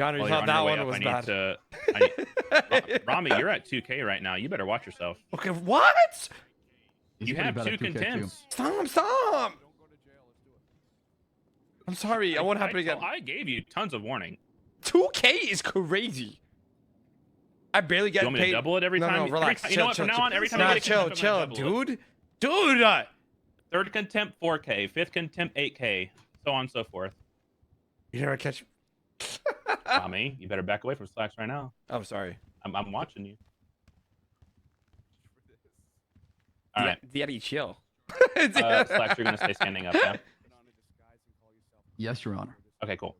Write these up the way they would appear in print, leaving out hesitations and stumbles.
Your Honor, you While thought you're that on your one way was up, bad. Ramee, you're at 2K right now. You better watch yourself. Okay, what? He's You pretty have bad 2 at 2K too. contempts. Stop! I'm sorry. I won't happen again. I gave you tons of warning. 2K is crazy. I barely get You want me paid. to double it every time? No, relax. You know what? From now on, every time Nah, you get a contempt, chill, I'm gonna double it. dude. Third contempt 4K, fifth contempt 8K, so on and so forth. You never catch. Ramee, you better back away from Slacks right now. I'm sorry. I'm watching you. All right, Daddy, chill. Slacks, you're gonna stay standing up, yeah? Yes, Your Honor. Okay, cool.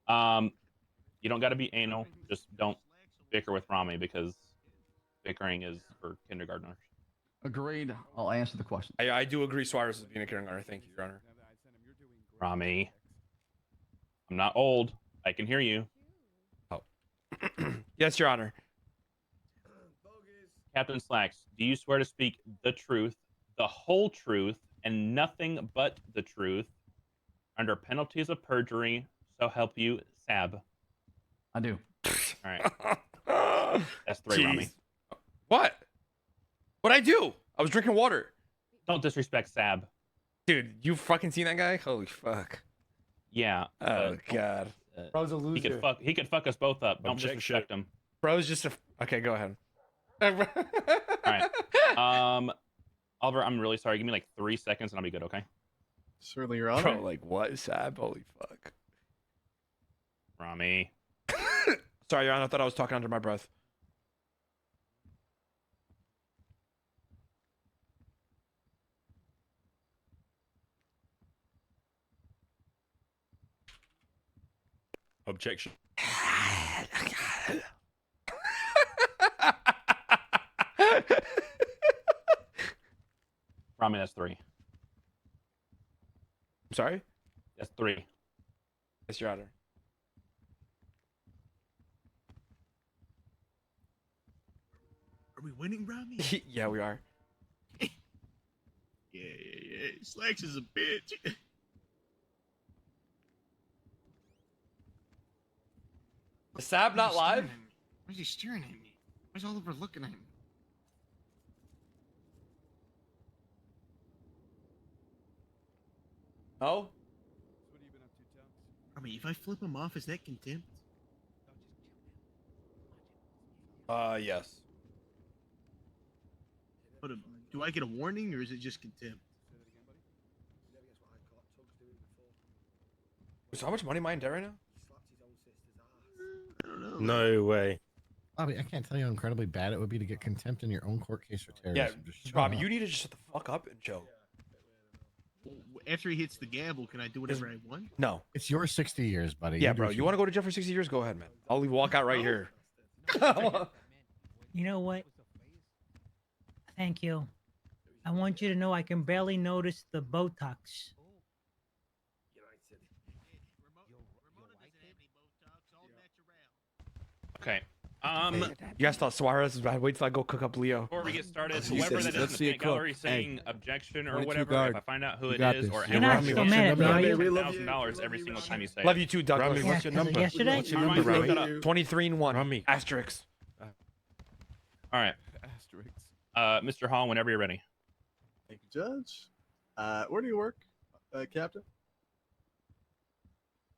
You don't got to be anal. Just don't bicker with Ramee because bickering is for kindergartners. Agreed. I'll answer the question. I do agree. Suarez is being a kindergartner. Thank you, Your Honor. Ramee, I'm not old. I can hear you. Oh. Yes, Your Honor. Captain Slacks, do you swear to speak the truth, the whole truth, and nothing but the truth under penalties of perjury, so help you, Sab? I do. All right. That's 3, Ramee. What? What'd I do? I was drinking water. Don't disrespect Sab. Dude, you fucking seen that guy? Holy fuck. Yeah. Oh, God. Bro's a loser. He could fuck us both up. Don't Objection. disrespect him. Bro's just a... Okay, go ahead. All right. Oliver, I'm really sorry. Give me like 3 seconds and I'll be good, okay? Certainly, Your Honor. Bro, like, what, Sab? Holy fuck. Ramee. Sorry, Your Honor. I thought I was talking under my breath. Objection. Ramee, that's 3. I'm sorry? That's 3. Yes, Your Honor. Are we winning, Ramee? Yeah, we are. Yeah. Slacks is a bitch. Is Sab not live? Why is he staring at me? Why is Oliver looking at me? Oh? I mean, if I flip him off, is that contempt? Yes. But do I get a warning, or is it just contempt? So how much money am I in debt right now? I don't know. No way. Bobby, I can't tell you how incredibly bad it would be to get contempt in your own court case for terrorism. Yeah, Just shut Bobby, up. you need to just shut the fuck up and chill. After he hits the gavel, can I do whatever I want? No. It's your 60 years, buddy. Yeah, do bro. what You want to go to jail for 60 years? Go ahead, man. I'll walk out right here. You know what? Thank you. I want you to know I can barely notice the Botox. Okay. You guys thought Suarez was bad. Wait till I go cook up Leo. Before we get started, He whoever says, that is in "Let's the see it pink gallery cook." saying objection or 22 whatever, guard. if I find out who You it got is, this. or You're not still mad at me, are you? $10,000 every single time you say it. Love you too, Douglas. Ramee, what's your Yeah, 'cause number? yesterday- What's your All number, right, Ramee? look it up. 23 and 1. Ramee. Asterix. All right. Mr. Hall, whenever you're ready. Thank you, Judge. Where do you work, Captain?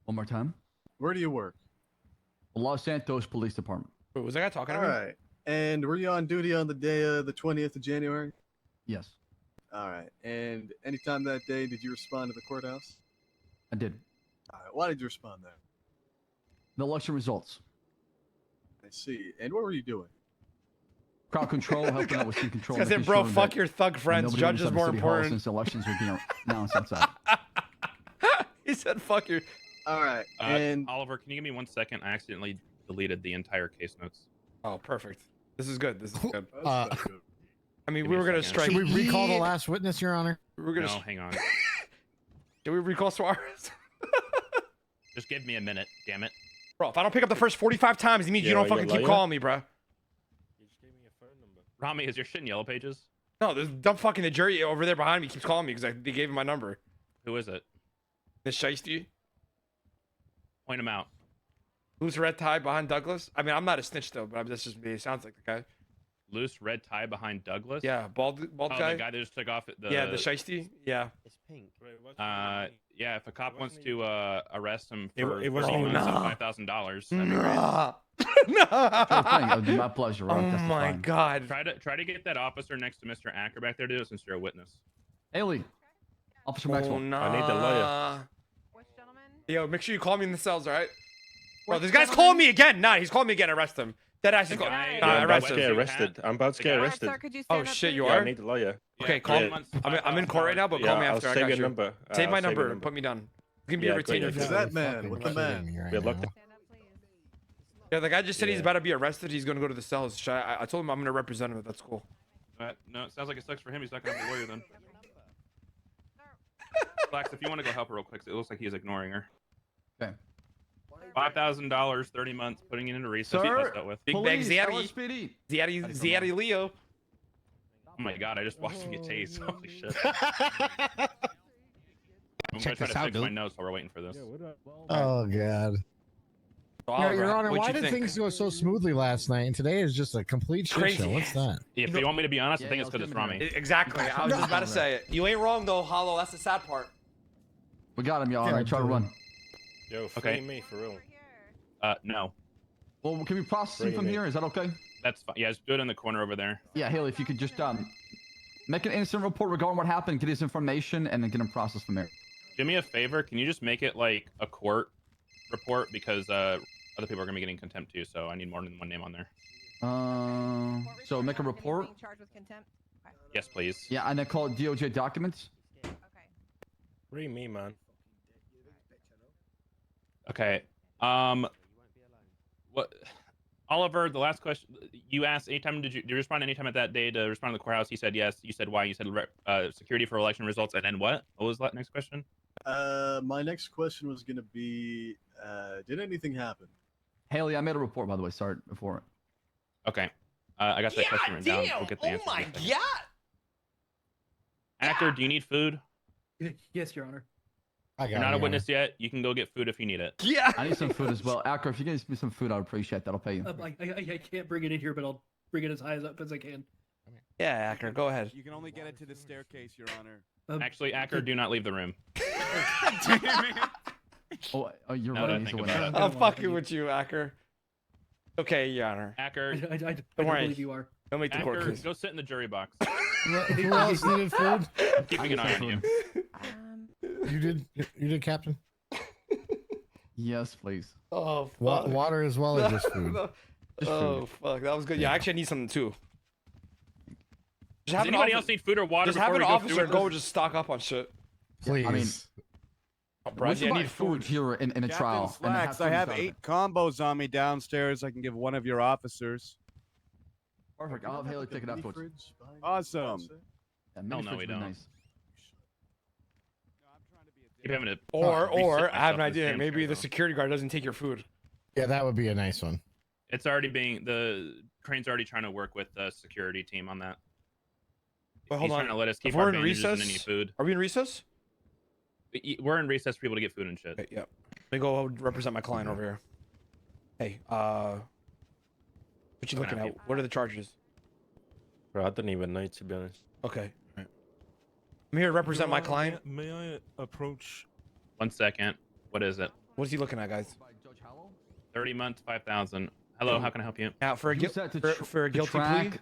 One more time. Where do you work? The Los Santos Police Department. Wait, was that guy talking All to me? right. And were you on duty on the day of the 20th of January? Yes, All right. And anytime that day, did you respond to the courthouse? I did. All right. Why did you respond there? The election results. I see. And what were you doing? Crowd control, helping out with scene control. I said, making bro, sure fuck that your thug friends. nobody Judge was is at the more City Hall important. Since elections were being announced outside. He said, fuck your... All right. And Oliver, can you give me 1 second? I accidentally deleted the entire case notes. Oh, perfect. This is good. This is good. That's not good. I mean, Give we me were a going to second. strike... Should we recall the last witness, Your Honor? We were going No, to... hang on. Did we recall Suarez? Just give me a minute, damn it. Bro, if I don't pick up the first 45 times, it means you Yeah, don't you fucking keep liar. calling me, bro. You just gave me your phone number. Ramee, is your shit in Yellow Pages? No, there's dumb fucking the jury over there behind me keeps calling me because they gave him my number. Who is it? This shiesty. Point him out. Loose red tie behind Douglas. I mean, I'm not a snitch though, but that's just me. It sounds like the guy. Loose red tie behind Douglas. Yeah, bald Oh, guy. the guy that just took off the. Yeah, the shiesty. Yeah. It's pink. Yeah. If a cop wants to arrest him It- for it wasn't 30 even- months Nah. and $5,000, Nah. Sure thing. It would be my pleasure. Oh I'll my testify. god. try to get that officer next to Mr. Acker back there to do it since you're a witness. Haley, Officer Oh, Maxwell. nah. I need the lawyer. Which gentleman? Yo, make sure you call me in the cells, all right? Bro, Which this guy's gentleman? calling me again. Nah, he's calling me again. Arrest him. Dead ass. He's The calling. guy- Nah, Yeah, I'm about arrest to him. get him. arrested. I'm about to get The guy- arrested. Sir, could you Oh stand up, shit, you please? Yeah, I are? need the lawyer. Okay, Yeah, call. 30 months, I'm in court right now, but Yeah, call me I'll after. I save got your you. number. Save my I'll number. your Put me down. Give me Yeah, a great. retainer. Is fee. that man with the man? Yeah, look- Stand up, please. Yeah, the guy just said he's Yeah. about to be arrested. He's gonna go to the cells. I told him I'm gonna represent him. If that's cool. No, it sounds like it sucks for him. He's not gonna have a lawyer then. Flax, if you want to go help her real quick, it looks like he's ignoring her. Okay. $5,000, 30 months, putting it into recess. Sir? Let's start with. Big bag Police, Zaddy. LSPD. Zaddy Leo. Oh my god, I just watched him get tased. Holy shit. I'm Check gonna this try out, to fix my dude. notes while we're waiting for this. Oh god. Your Honor, what'd why you did think? things go so smoothly last night and today is just a complete shit Crazy. show? What's that? If know- you want me to be honest, I Yeah, think yeah, it's because it's let's give him Ramee. Exactly. I was just about to say it. You ain't wrong though, Hollow. That's the sad part. We got him, Your Honor. Yeah, Try to dude. run. Yo, free Okay. me for real. Over here. No. Well, can we process him Bring from him in. here? Is that okay? That's fine. Yeah, just do it in the corner over there. Yeah, Haley, if you could just make an incident report regarding what happened, get his information, and then get him processed from there. Do me a favor. Can you just make it like a court report? Because other people are going to be getting contempt too, so I need more than one name on there. So make a And he's report. being charged with contempt? Okay. Yes, please. Yeah, and then call it DOJ documents. Okay. Free me, man. Okay. What? Oliver, the last question you asked, anytime did you respond anytime at that day to respond to the courthouse? He said yes. You said why? You said security for election results, and then what? What was that next question? My next question was gonna be, did anything happen? Haley, I made a report, by the way. Sorry before. Okay. I got that question written down. We'll get the Oh answer. my in a second. god. Actor, do you need food? Yes, Your Honor. I got You're it, not a Your witness yet. You can go get food if you need it. Yeah. I need some food as well. Acker, if you give me some food, I'd appreciate that. I'll pay you. I can't bring it in here, but I'll bring it as high up as I can. Yeah, Acker, go ahead. You can only get it to the staircase, Your Honor. Actually, Acker, do not leave the room. Oh, you're Now that I right. He's a think winner. about it. I'm fucking with you, Acker. Okay, Your Honor. Acker, I Don't don't worry. believe you are. Don't make the court Acker, case. go sit in the jury box. Who else needed food? I'm keeping an eye on you. You did, Captain. Yes, please. Oh, fuck. Water as well as just food. Just Oh, fuck. That was good. Yeah, actually, I need something too. Just Does have an anybody officer- else need food or water Just before have an we go officer through go with and just stock up on shit. Please. I mean, Bro, we should I buy need food. here in a Captain trial. and then Slacks, food I have out of it. 8 combos on me downstairs. I can give one of your officers. Perfect. I'll have Haley take it afterwards. Awesome. Yeah, Hell mini no, fridge we would be don't. Nice. keep having to Or reset I have an myself this idea. damn Maybe chair, the though. security guard doesn't take your food. Yeah, that would be a nice one. It's already being the Crane's already trying to work with the security team on that. But hold He's on. trying to let us keep If we're our in bandages and recess, any food. are we in recess? We're in recess for people to get food and shit. Okay, yeah. Let me go represent my client over here. Hey, what you looking at? What are the charges? Bro, I don't even know, to be honest. Okay. Right. I'm here to represent my client. May I approach? 1 second. What is it? What is he looking at, guys? 30 months, 5,000. Hello, how can I help you? Now for a Use that to for a guilty plea. track.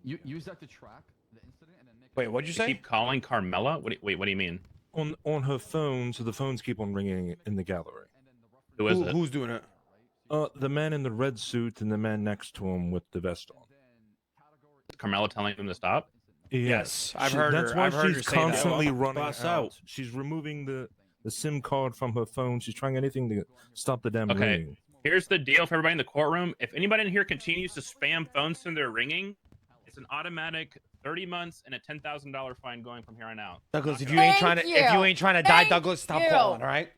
Use that to track the incident and then make. Wait, what'd you say? Keep calling Carmela? Wait, what do you mean? On her phone, so the phones keep on ringing in the gallery. Who is it? Who's doing it? The man in the red suit and the man next to him with the vest on. Is Carmela telling them to stop? Yes, I've heard That's her- why I've heard her she's say that. constantly running Bust out. out. She's removing the SIM card from her phone. She's trying anything to stop the damn Okay. ringing. Here's the deal for everybody in the courtroom. If anybody in here continues to spam phones when they're ringing, it's an automatic 30 months and a $10,000 fine going from here on out. Douglas, if you ain't trying to die, Douglas, stop calling. All right.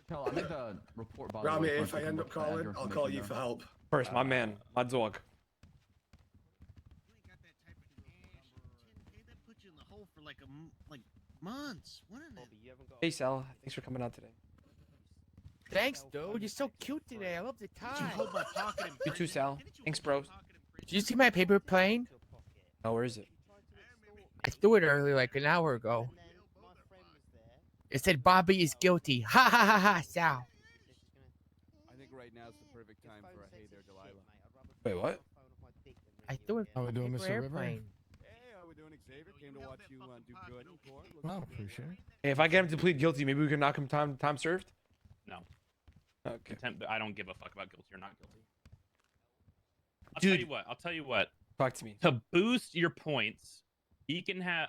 Tell, I made the report. By the Ramee, way, if I end up calling, I'll call you for help. First, my man, my dog. Months. What an Hey, Sal. Thanks for coming out today. Thanks, dude. You're so cute today. I love the tie. You too, Sal. Thanks, bros. Did you see my paper plane? Oh, where is it? I threw it earlier, like an hour ago. It said Bobby is guilty. Ha ha ha ha, Sal. I think right now is the perfect time for a hey there, Delilah. Wait, what? I threw it How we on doing, paper Mr. River? airplane. Hey, how we doing, Xavier? Came to watch you do good in court. Well, appreciate it. Hey, if I get him to plead guilty, maybe we can knock him time served. No. Okay. Contempt. I don't give a fuck about guilty or not guilty. I'll Dude. tell you what. Talk to me. To boost your points, he can have.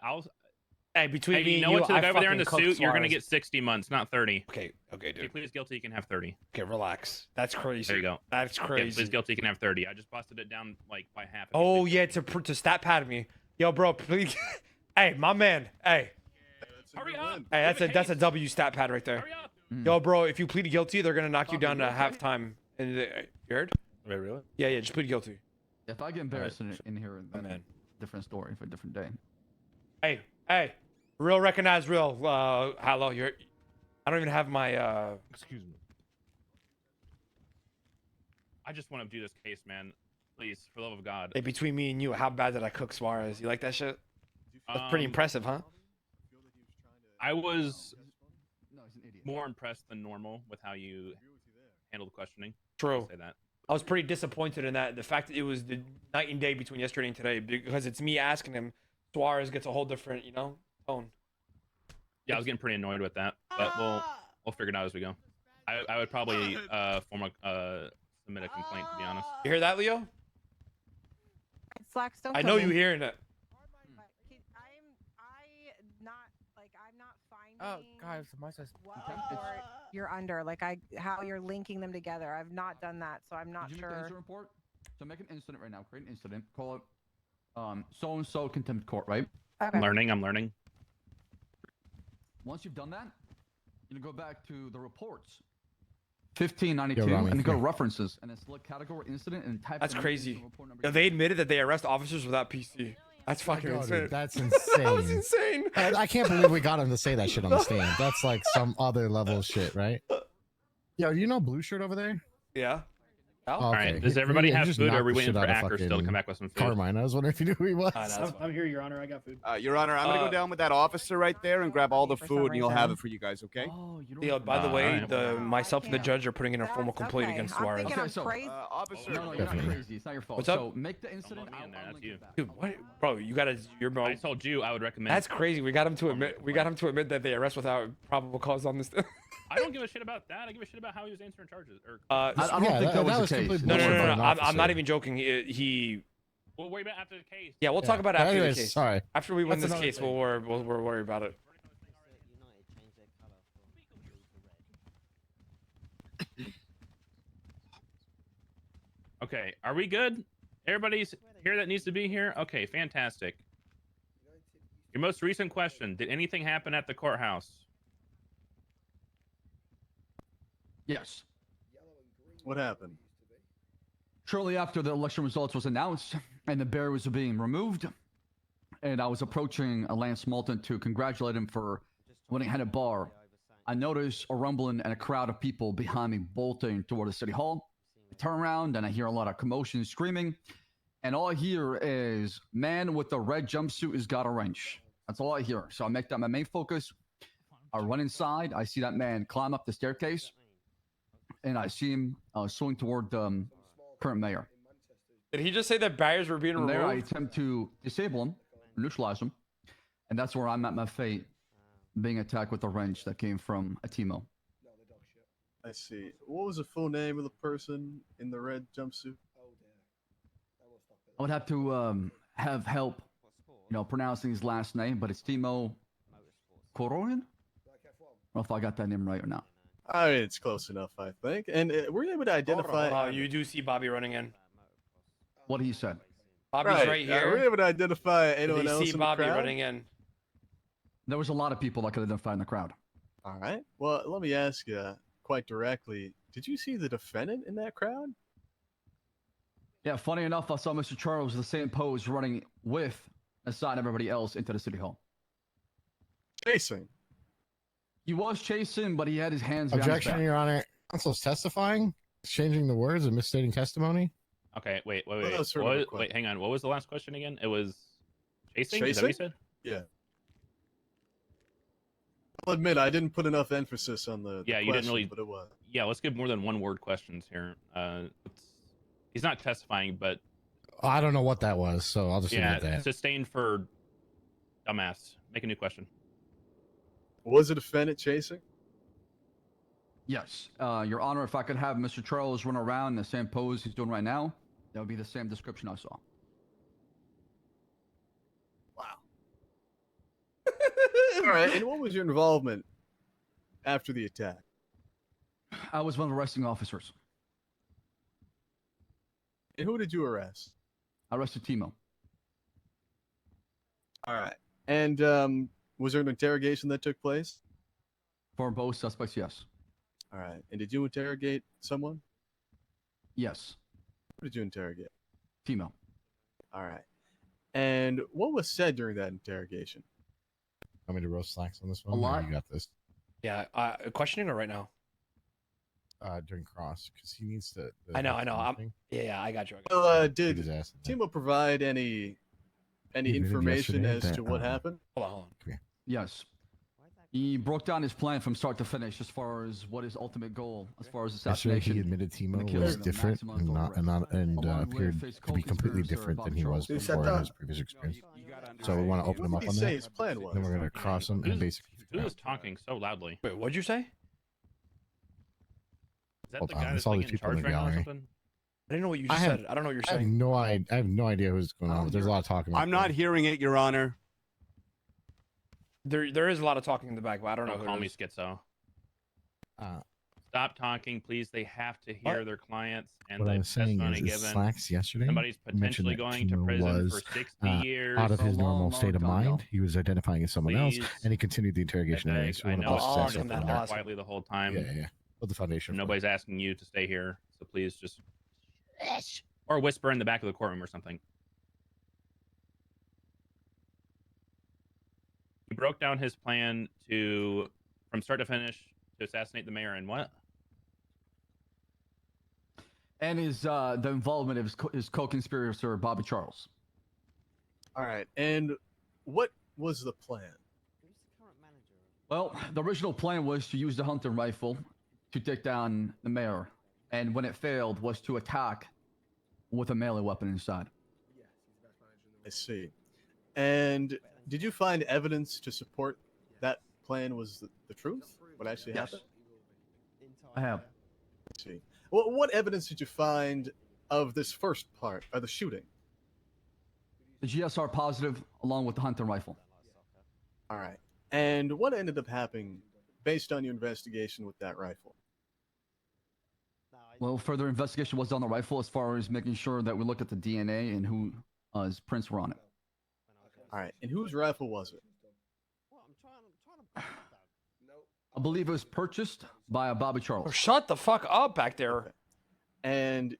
Hey, between Hey, me you and know you, what? To the I guy over there in the fucking cooked suit, you're gonna Suarez. get 60 months, not 30. Okay, If he dude. pleads guilty, he can have 30. Okay, relax. That's crazy. There you go. That's Yeah, crazy. pleads guilty, he can have 30. I just busted it down like by half. if he Oh pleads yeah, guilty. to stat pad me. Yo, bro, please. Hey, my man. Hey, That's a Hurry good up. win. hey, Give a that's a case. W stat pad right there. Hurry up. Yo, bro, if you plead guilty, they're gonna knock you down to you okay? halftime. And you heard? Wait, really? Yeah, just plead guilty. If I get embarrassed in here, My then man. different story for a different day. Hey, real recognize real. Hello, I don't even have my Excuse me. I just want to do this case, man. Please, for the love of God. Hey, between me and you, how bad did I cook Suarez? You like that shit? That's pretty Um, impressive, huh? I was No, he's an idiot. more impressed than normal with how you handled the questioning. True. I'll say that. I was pretty disappointed in that. The fact that it was the night and day between yesterday and today, because it's me asking him, Suarez gets a whole different, tone. Yeah, I was getting pretty annoyed with that, but we'll figure it out as we go. I would probably submit a complaint, to be honest. You hear that, Leo? Slacks, don't I kill know me. you hearing it. I'm not finding Oh, God, it's a monster. what report you're under, how you're linking them together. I've not done that, so I'm not Did you make the sure. incident report? So make an incident right now. Create an incident. Call it so and so contempt court, right? Okay. I'm learning. Once you've done that, you go back to the reports. 1592 Yo, Ramee, and then go to here. references and then select category incident and type. That's in crazy. incident report number Yo, they admitted that they arrest officers without PC. That's fucking Oh, insane. dude, that's That was insane. insane. I can't believe we got him to say that shit on the stand. That's like some other level of shit, right? Yo, you know Blue Shirt over there? Yeah. Oh, All right. okay. Does He- everybody he have just food, or are knocked we the waiting shit for out of Acker still to fucking come back with some food? Carmine. I was wondering if you knew who he was. That's fine. I'm here, Your Honor. I got food. Your Honor, I'm gonna go down with that officer right there and grab all the For some food, and you'll have reason. it for you guys, okay? Oh, you don't. Leo, by the way, Alright. No, myself and the I judge are putting in a formal That's complaint okay. against I'm Suarez. thinking Okay, I'm so, crazy. Officer. No, you're not Definitely. crazy. It's not your fault. What's up? So make the incident. I'll be in there, I'll that's link you. it back. Dude, what, bro? You gotta. I told you I would recommend. That's crazy. We got him to admit. We got him to admit that they arrest without probable cause on this. I don't give a shit about that. I give a shit about how he was answering charges. Or I don't Yeah, think that that was was the case. complete No. bullshit by an I'm not officer. even joking. He. we'll worry about after the case. Yeah, we'll talk about it But after anyways, the case. Sorry. After we win That's this another case, thing. we'll worry about it. Okay, are we good? Everybody's here that needs to be here? Okay, fantastic. Your most recent question, did anything happen at the courthouse? Yes. What happened? Shortly after the election results was announced and the barriers were being removed, and I was approaching Lance Moulton to congratulate him for winning head of bar, I noticed a rumbling and a crowd of people behind me bolting toward the city hall. I turn around and I hear a lot of commotion and screaming, and all I hear is man with the red jumpsuit has got a wrench. That's all I hear. So I make that my main focus. I run inside. I see that man climb up the staircase, and I see him swing toward the current mayor. Did he just say that barriers were being From there, I removed? attempt to disable him, neutralize him, and that's where I'm at my fate, being attacked with a wrench that came from a Timo. I see. What was the full name of the person in the red jumpsuit? I would have to have help, pronouncing his last name, but it's Timo Kororian? I don't know if I got that name right or not. I mean, it's close enough, I think. And were you able to identify? Oh, you do see Bobby running in. What he said. Bobby's right Were you here. able to identify Did anyone you else see in Bobby the crowd? running in? There was a lot of people I could identify in the crowd. All right. Well, let me ask you quite directly. Did you see the defendant in that crowd? Yeah, funny enough, I saw Mr. Charles the same pose running with, aside everybody else, into the city hall. Chasing. He was chasing, but he had his hands behind his Objection, back. Your Honor. Counsel's testifying, changing the words and misstating testimony. Okay, wait. Well, that was sort of a question. Wait, hang on. What was the last question again? It was chasing? Is that what you said? Yeah. I'll admit I didn't put enough emphasis on the Yeah, you question, didn't really. but it was. Yeah, let's give more than one word questions here. He's not testifying, but I don't know what that was, so I'll just leave it yeah, at that. sustained for dumbass. Make a new question. Was the defendant chasing? Yes, Your Honor. If I could have Mr. Charles run around in the same pose he's doing right now, that would be the same description I saw. All right. And what was your involvement after the attack? I was one of the arresting officers. And who did you arrest? I arrested Timo. All right. And was there an interrogation that took place? For both suspects, yes. All right. And did you interrogate someone? Yes. Who did you interrogate? Timo. All right. And what was said during that interrogation? Want me to roast slacks on this one? A or lot. You got this. Yeah, questioning or right now? During cross, because he needs to. I know. Yeah, I got you. Well, Beat did his ass. Timo provide any admitted information yesterday as to that, what happened? Hold on. Yes. He broke down his plan from start to finish as far as what his ultimate goal, as far as Yesterday, assassination. he admitted and the Timo killing was of different Maximum and Along with appeared his to be completely co-conspirator, different than Bob he was Charles. Who said before in that? his previous experience. So we want to open him What up did he on say that. his plan was? Then we're going to cross him and basically. Who is talking so loudly? Wait, what'd you say? Is that Hold the on, guy there's that's all like these in people in charge the right now or gallery. something? I didn't know what you I just have- said. I don't know what you're I have saying. no idea what's going on. But there's a lot of talking. I'm not hearing it, Your Honor. There is a lot of talking in the back, but I don't know Don't who call it me is. schizo. Uh, Stop talking, please. They have to hear What? their clients and what the I was saying testimony is given. slacks yesterday. Somebody's mentioned potentially that going to Timo prison was, for 60 years. out of his A long, normal long state of time mind. ago. He was identifying as someone else, Please. and he continued the interrogation I anyway. beg, So we I want to know bust I'll his ask ass him up that. on I'll that. ask him. quietly the whole time. Yeah. Build the foundation. for it. Nobody's asking you to stay here, so please just or whisper in the back of the courtroom or something. He broke down his plan from start to finish to assassinate the mayor and what? And his the involvement of his co-conspirator Bobby Charles. All right. And what was the plan? Well, the original plan was to use the hunting rifle to take down the mayor, and when it failed, was to attack with a melee weapon inside. I see. And did you find evidence to support that plan was the truth? What actually Yes. happened? I have. I see. Well, what evidence did you find of this first part of the shooting? The GSR positive, along with the hunting rifle. All right. And what ended up happening based on your investigation with that rifle? Well, further investigation was on the rifle as far as making sure that we look at the DNA and whose prints were on it. All right. And whose rifle was it? I believe it was purchased by a Bobby Oh, Charles. shut the fuck up back there. And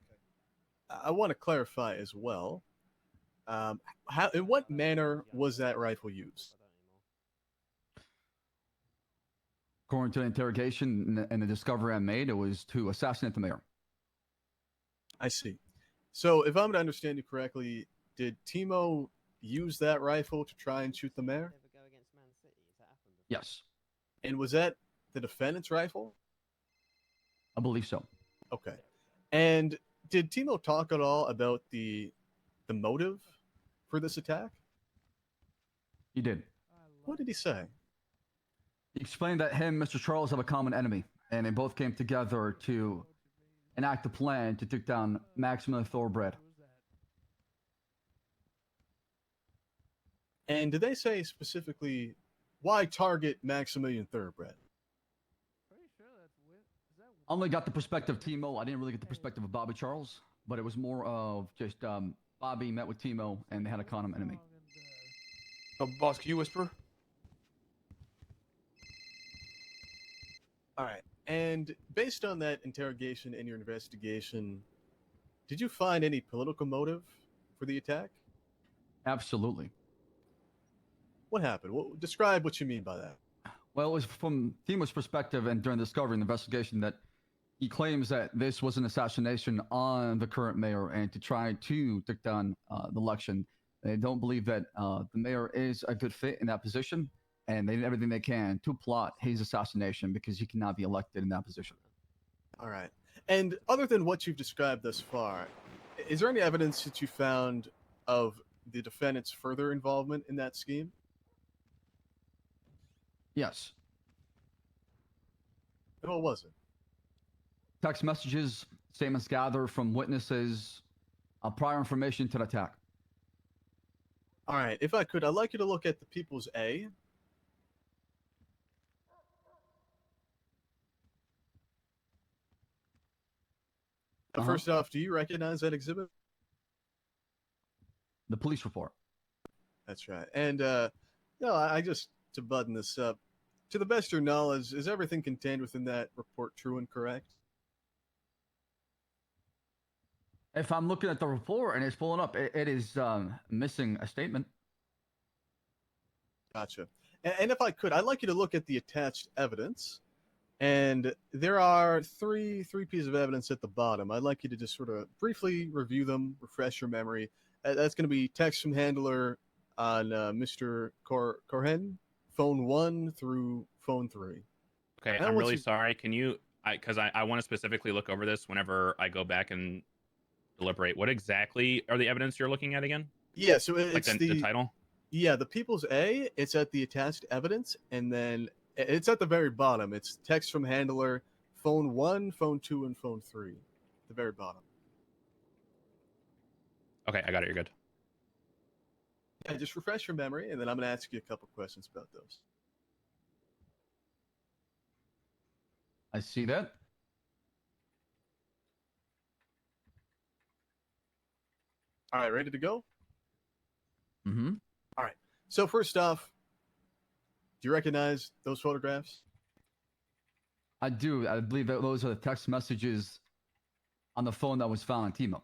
I want to clarify as well. In what manner was that rifle used? According to the interrogation and the discovery I made, it was to assassinate the mayor. I see. So, if I'm to understand you correctly, did Timo use that rifle to try and shoot the mayor? Yes, And was that the defendant's rifle? I believe so. Okay. And did Timo talk at all about the motive for this attack? He did. What did he say? He explained that him and Mr. Charles have a common enemy, and they both came together to enact a plan to take down Maximum Thoroughbred. And did they say specifically why target Maximilian Thoroughbred? I only got the perspective of Timo. I didn't really get the perspective of Bobby Charles, but it was more of just Bobby met with Timo and they had a common enemy. Oh, boss, can you whisper? All right. And based on that interrogation and your investigation, did you find any political motive for the attack? Absolutely. What happened? Describe what you mean by that. Well, it was from Timo's perspective and during the discovery and investigation that He claims that this was an assassination on the current mayor and to try to take down the election. They don't believe that the mayor is a good fit in that position, and they did everything they can to plot his assassination because he cannot be elected in that position. All right. And other than what you've described thus far, is there any evidence that you found of the defendant's further involvement in that scheme? Yes. And what was it? Text messages, statements gathered from witnesses, prior information to the attack. All right. If I could, I'd like you to look at the People's A. First off, do you recognize that exhibit? The police report. That's right. And I just to button this up, to the best of your knowledge, is everything contained within that report true and correct? If I'm looking at the report and it's pulling up, it is missing a statement. Gotcha. And if I could, I'd like you to look at the attached evidence. And there are three pieces of evidence at the bottom. I'd like you to just sort of briefly review them, refresh your memory. That's going to be text from handler on Mr. Corhen, phone 1 through phone 3. Okay, I'm really sorry. Can you, because I want to specifically look over this whenever I go back and deliberate. What exactly are the evidence you're looking at again? Yeah, so it's like the title? Yeah, the People's A, it's at the attached evidence, and then it's at the very bottom. It's text from handler, phone 1, phone 2, and phone 3. At the very bottom. Okay, I got it. You're good. Yeah, just refresh your memory, and then I'm going to ask you a couple questions about those. I see that. All right, ready to go? Mm-hmm. All right. So first off, do you recognize those photographs? I do. I believe that those are the text messages on the phone that was found on Timo.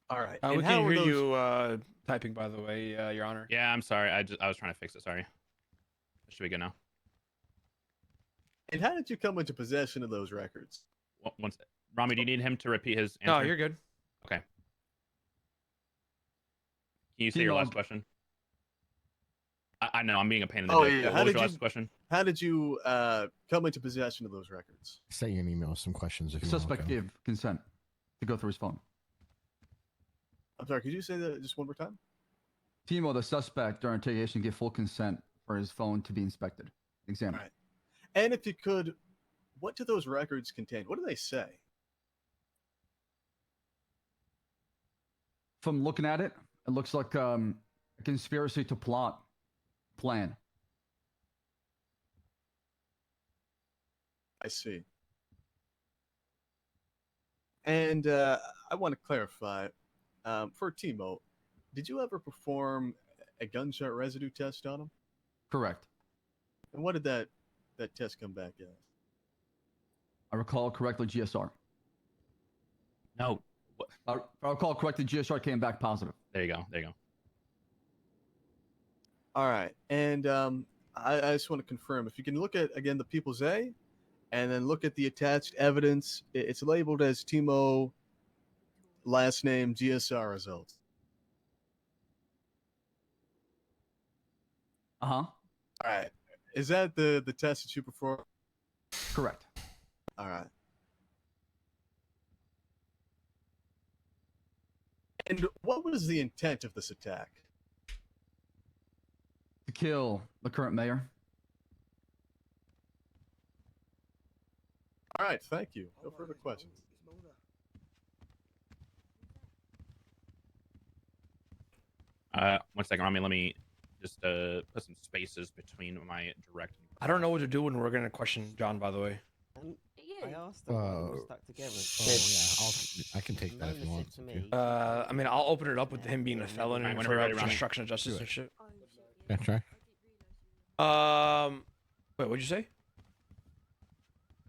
All right. We And can how were hear those- you typing, by the way, Your Honor. Yeah, I'm sorry. I was trying to fix it. Sorry. Should we go now? And how did you come into possession of those records? Once, Ramee, do you need him to repeat his answer? No, you're good. Okay. Can you say your Timo, last question? I know I'm being a pain in the Oh, neck. yeah. What How was did your you- last question? How did you come into possession of those records? Send you an email with some questions if The you suspect want. gave consent to go through his phone. I'm sorry, could you say that just one more time? Timo, the suspect, during interrogation, gave full consent for his phone to be inspected, examined. All right. And if you could, what do those records contain? What do they say? From looking at it, it looks like a conspiracy to plan. I see. And I want to clarify, for Timo, did you ever perform a gunshot residue test on him? Correct. And what did that test come back as? I recall correctly, GSR. No. I recall correctly, GSR came back positive. There you go. There you go. All right. And I just want to confirm, if you can look at, again, the People's A, and then look at the attached evidence. It's labeled as Timo, last name, GSR results. Uh-huh. All right. Is that the test that you performed? Correct. All right. And what was the intent of this attack? To kill the current mayor. All right, thank you. No further questions. One second, Ramee. Let me just put some spaces between my direct. I don't know what to do when we're going to question John, by the way. I asked them why they were stuck together. I can take that if you want. To me. I mean, I'll open it up with him being a felon and whenever for you're ready, Ramee. obstruction of justice and shit. Yeah, try. Wait, what'd you say?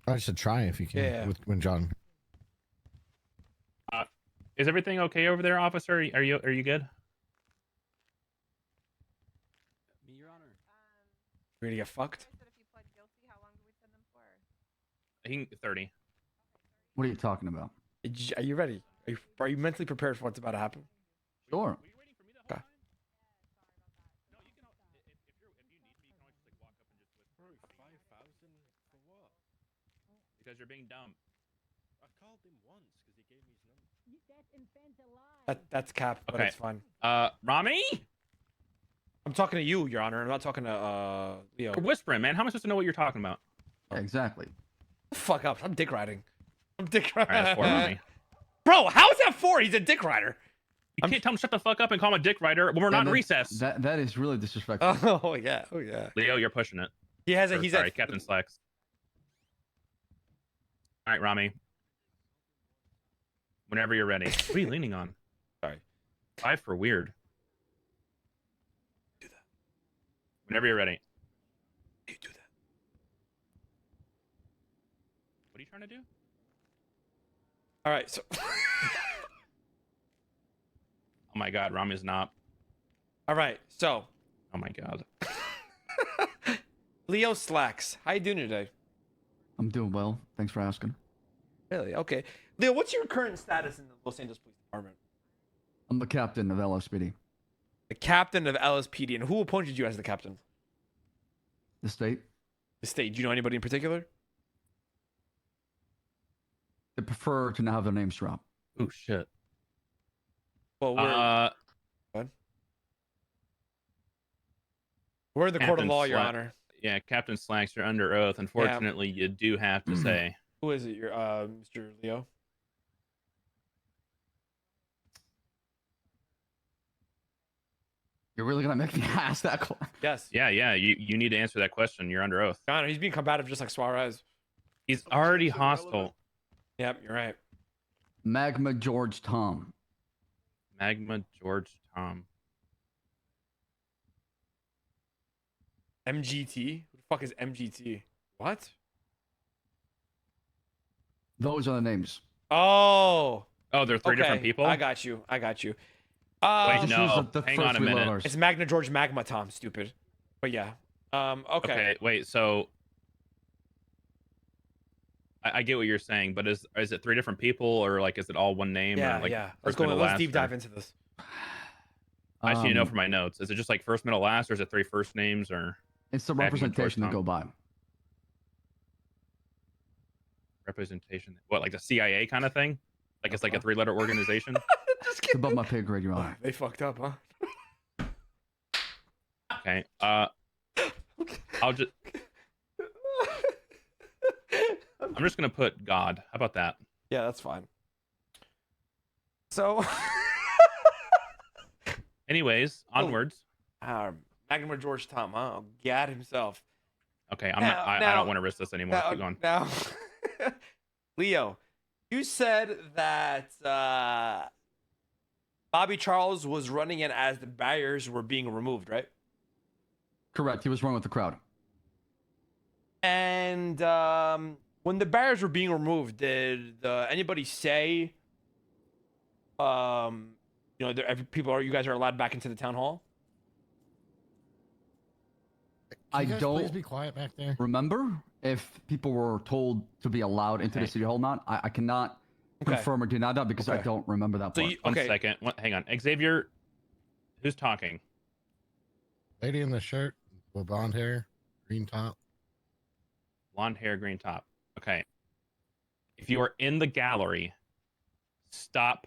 I should try if you can. Yeah. When John. Is everything okay over there, officer? Are you good? Your Honor. We're gonna get fucked. If you pled guilty, how long do we send them for? I think 30. What are you talking about? Are you ready? Are you mentally prepared for what's about to happen? Sure. Okay. Because you're being dumb. I called him once because he gave me his number. That's cap, but Okay. it's fine. Ramee? I'm talking to you, Your Honor. I'm not talking to Leo. You're whispering, man. How am I supposed to know what you're talking about? Exactly. Fuck up. I'm dick riding. I'm dick riding. All right, that's 4, Ramee. Bro, how is that 4? He's a dick rider. You can't tell him shut the fuck up and call him a dick rider when we're not in recess. That is really disrespectful. Oh yeah. Oh yeah. Leo, you're pushing it. He has a. Or, He's sorry, at. Captain Slacks. All right, Ramee. Whenever you're ready. What are you leaning on? Sorry. 5 for weird. Do that. Whenever you're ready. You do that. What are you trying to do? All right. So. Oh my God, Ramee's not. All right. So. Oh my God. Leo Slacks. How you doing today? I'm doing well. Thanks for asking. Really? Okay. Leo, what's your current status in the Los Angeles Police Department? I'm the captain of LSPD. The captain of LSPD. And who appointed you as the captain? The state. The state. Do you know anybody in particular? They prefer to not have their names dropped. Oh shit. Well, we're in the court of Captain law, Your Slack. Honor. Yeah, Captain Slacks, you're under oath. Unfortunately, you do have to say. Who is it? Your Mr. Leo? You're really gonna make me ask that question? Yes. Yeah. You need to answer that question. You're under oath. Your Honor, he's being combative just like Suarez. He's already hostile. Yep, you're right. Magma George Tom. Magma George Tom. MGT? Who the fuck is MGT? What? Those are the names. Oh. Oh, they're three different people? I got you. Wait, just no. use the Hang first on a three minute. letters. It's Magna George Magma Tom, stupid. But yeah. Okay. Okay, wait, so I get what you're saying, but is it 3 different people or like is it all one name? Yeah, or, like, yeah. First, Let's middle, let's last, deep or- dive into this. I just need to know from my notes. Is it just like first, middle, last, or is it 3 first names or It's the Magma George representation to Tom? go by. representation? What, like the CIA kind of thing? Like it's like a 3-letter organization? It's above my pay grade, Your Honor. They fucked up, huh? Okay. I'll just I'm just gonna put God. How about that? Yeah, that's fine. So Anyways, onwards. Magma George Tom, huh? Oh, Gad himself. Okay, I don't want to risk this anymore. Keep going. Now, Leo, you said that Bobby Charles was running in as the barriers were being removed, right? Correct. He was running with the crowd. And when the barriers were being removed, did anybody say, you guys are allowed back into the town hall? Can you I guys don't please be quiet back there. remember if people were told to be allowed into the city hall or not. I cannot confirm or deny that because I don't remember that part. One second. Hang on. Xavier, who's talking? Lady in the shirt with blonde hair, green top. Blonde hair, green top. Okay. If you are in the gallery, stop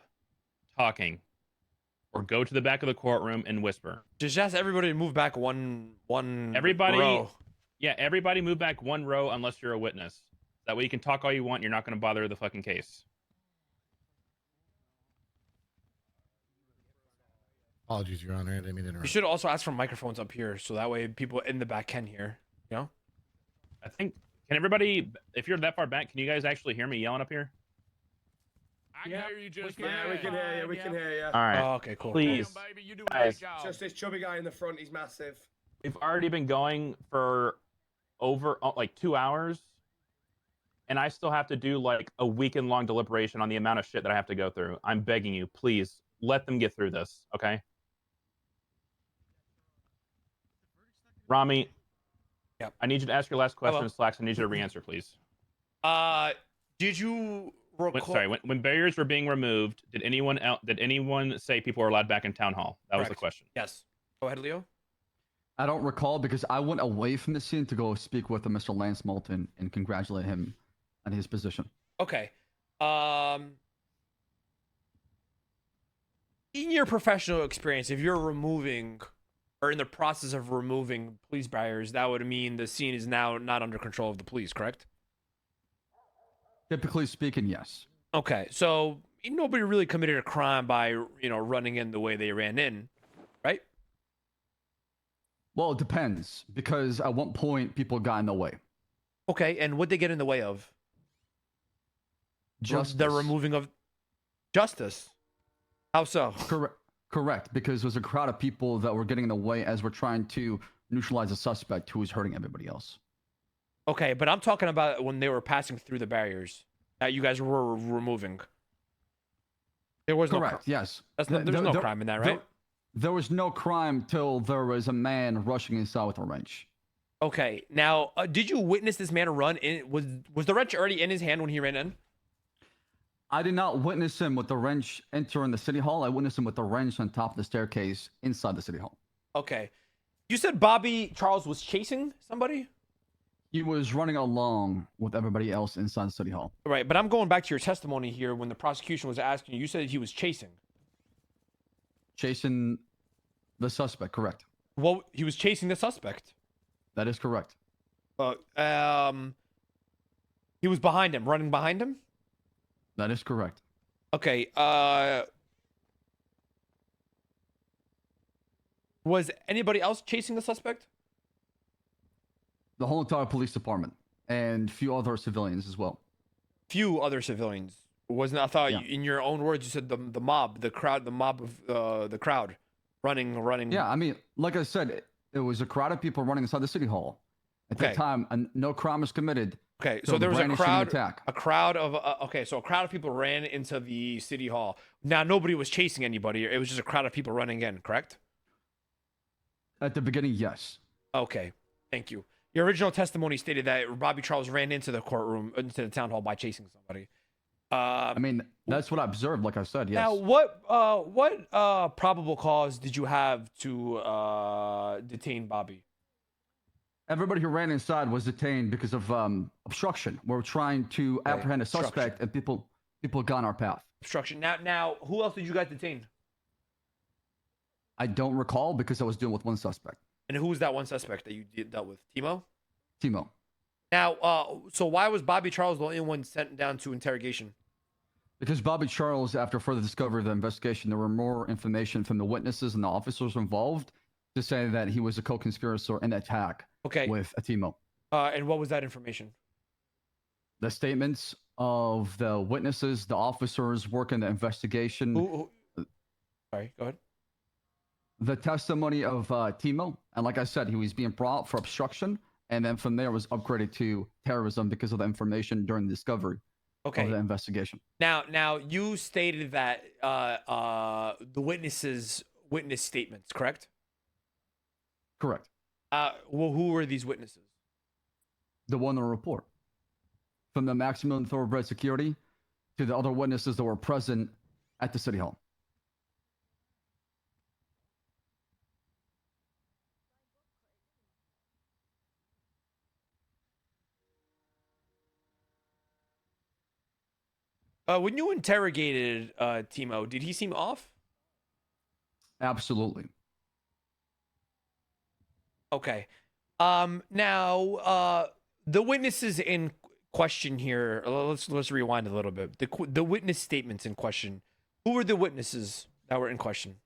talking. Or go to the back of the courtroom and whisper. Just ask everybody to move back one Everybody, row. Yeah, everybody move back 1 row unless you're a witness. That way you can talk all you want. You're not going to bother the fucking case. Apologies, Your Honor. I didn't mean to You interrupt. should also ask for microphones up here so that way people in the back can hear. You know? I think. Can everybody, if you're that far back, can you guys actually hear me yelling up here? I can hear you just fine. Yeah, we can hear you. We can hear you. All right. Oh, okay, cool. Please. Baby, you do a Guys, great job. Just this chubby guy in the front. He's massive. we've already been going for over like 2 hours. And I still have to do like a weekend-long deliberation on the amount of shit that I have to go through. I'm begging you, please, let them get through this, okay? Ramee, Yep. I need you to ask your last question. Hello. Slacks, I need you to re-answer, please. Did you When barriers were being removed, did anyone say people were allowed back in town hall? That was the Correct. question. Yes. Go ahead, Leo. I don't recall because I went away from the scene to go speak with Mr. Lance Moulton and congratulate him on his position. Okay. In your professional experience, if you're removing or in the process of removing police barriers, that would mean the scene is now not under control of the police, correct? Typically speaking, yes. Okay, so nobody really committed a crime by, running in the way they ran in, right? Well, it depends because at one point people got in the way. Okay, and what they get in the way of? Justice. The removing of justice. How so? Correct, because there's a crowd of people that were getting in the way as we're trying to neutralize a suspect who was hurting everybody else. Okay, but I'm talking about when they were passing through the barriers that you guys were removing. There was correct. Yes. There's no crime in that, right? There was no crime till there was a man rushing inside with a wrench. Okay. Now, did you witness this man run in? Was the wrench already in his hand when he ran in? I did not witness him with the wrench entering the city hall. I witnessed him with the wrench on top of the staircase inside the city hall. Okay. You said Bobby Charles was chasing somebody? He was running along with everybody else inside the city hall. Right, but I'm going back to your testimony here when the prosecution was asking you. You said he was chasing. Chasing the suspect, correct. Well, he was chasing the suspect. That is correct. He was behind him, running behind him? That is correct. Okay, was anybody else chasing the suspect? The whole entire police department and few other civilians as well. Few other civilians. Wasn't I thought in your own words you said the mob, the crowd of the crowd running. Yeah, I mean, like I said, it was a crowd of people running inside the city hall. At that time, no crime was committed. Okay, so there was a crowd of people ran into the city hall. Now nobody was chasing anybody. It was just a crowd of people running in, correct? At the beginning, yes. Okay, thank you. Your original testimony stated that Bobby Charles ran into the courtroom, into the town hall by chasing somebody. I mean, that's what I observed, like I said, yes. Now, what probable cause did you have to detain Bobby? Everybody who ran inside was detained because of obstruction. We're trying to apprehend a suspect, and people got on our path. Obstruction. Now, who else did you guys detain? I don't recall because I was dealing with one suspect. And who was that one suspect that you dealt with? Timo? Timo. Now, so why was Bobby Charles the only one sent down to interrogation? Because Bobby Charles, after further discovery of the investigation, there were more information from the witnesses and the officers involved to say that he was a co-conspirator in the attack with Timo. And what was that information? The statements of the witnesses, the officers working the investigation. Sorry, go ahead. The testimony of Timo, and like I said, he was being brought for obstruction, and then from there was upgraded to terrorism because of the information during the discovery of the investigation. Now you stated that the witnesses witness statements, correct? Correct. Well, who were these witnesses? The one in the report. From the maximum thoroughbred security to the other witnesses that were present at the city hall. When you interrogated Timo, did he seem off? Absolutely. Okay. Now, the witnesses in question here. Let's rewind a little bit. The witness statements in question. Who were the witnesses that were in question?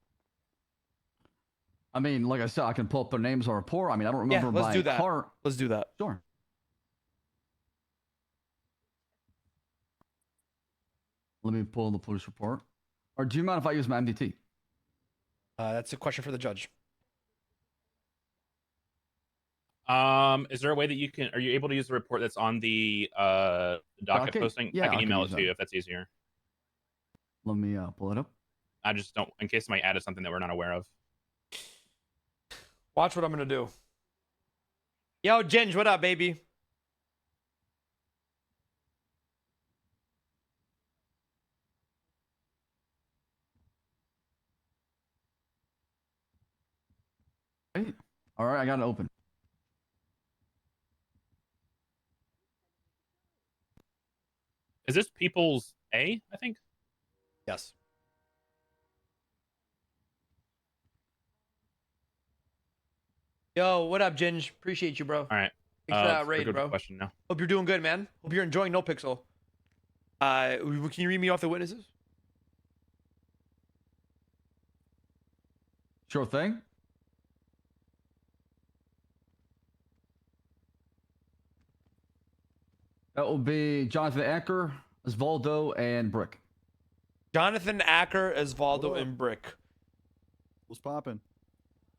I mean, like I said, I can pull up their names on report. I mean, I don't remember let's by do that. heart. Let's do that. Sure. Let me pull the police report. Or do you mind if I use my MDT? That's a question for the judge. Is there a way that are you able to use the report that's on the docket posting? Yeah, I can email it use to you if that's easier. Let me pull it up. I just don't, in case somebody added something that we're not aware of. Watch what I'm gonna do. Yo, Ginge, what up, baby? All right, I got it open. Is this People's A, I think? Yes. Yo, what up, Ginge? Appreciate you, bro. All right. Thanks for that let's raid, go to bro. question now. Hope you're doing good, man. Hope you're enjoying Nopixel. Can you read me off the witnesses? Sure thing. That will be Jonathan Acker, Osvaldo, and Brick. Jonathan Acker, Osvaldo, Whoa. and Brick. What's popping?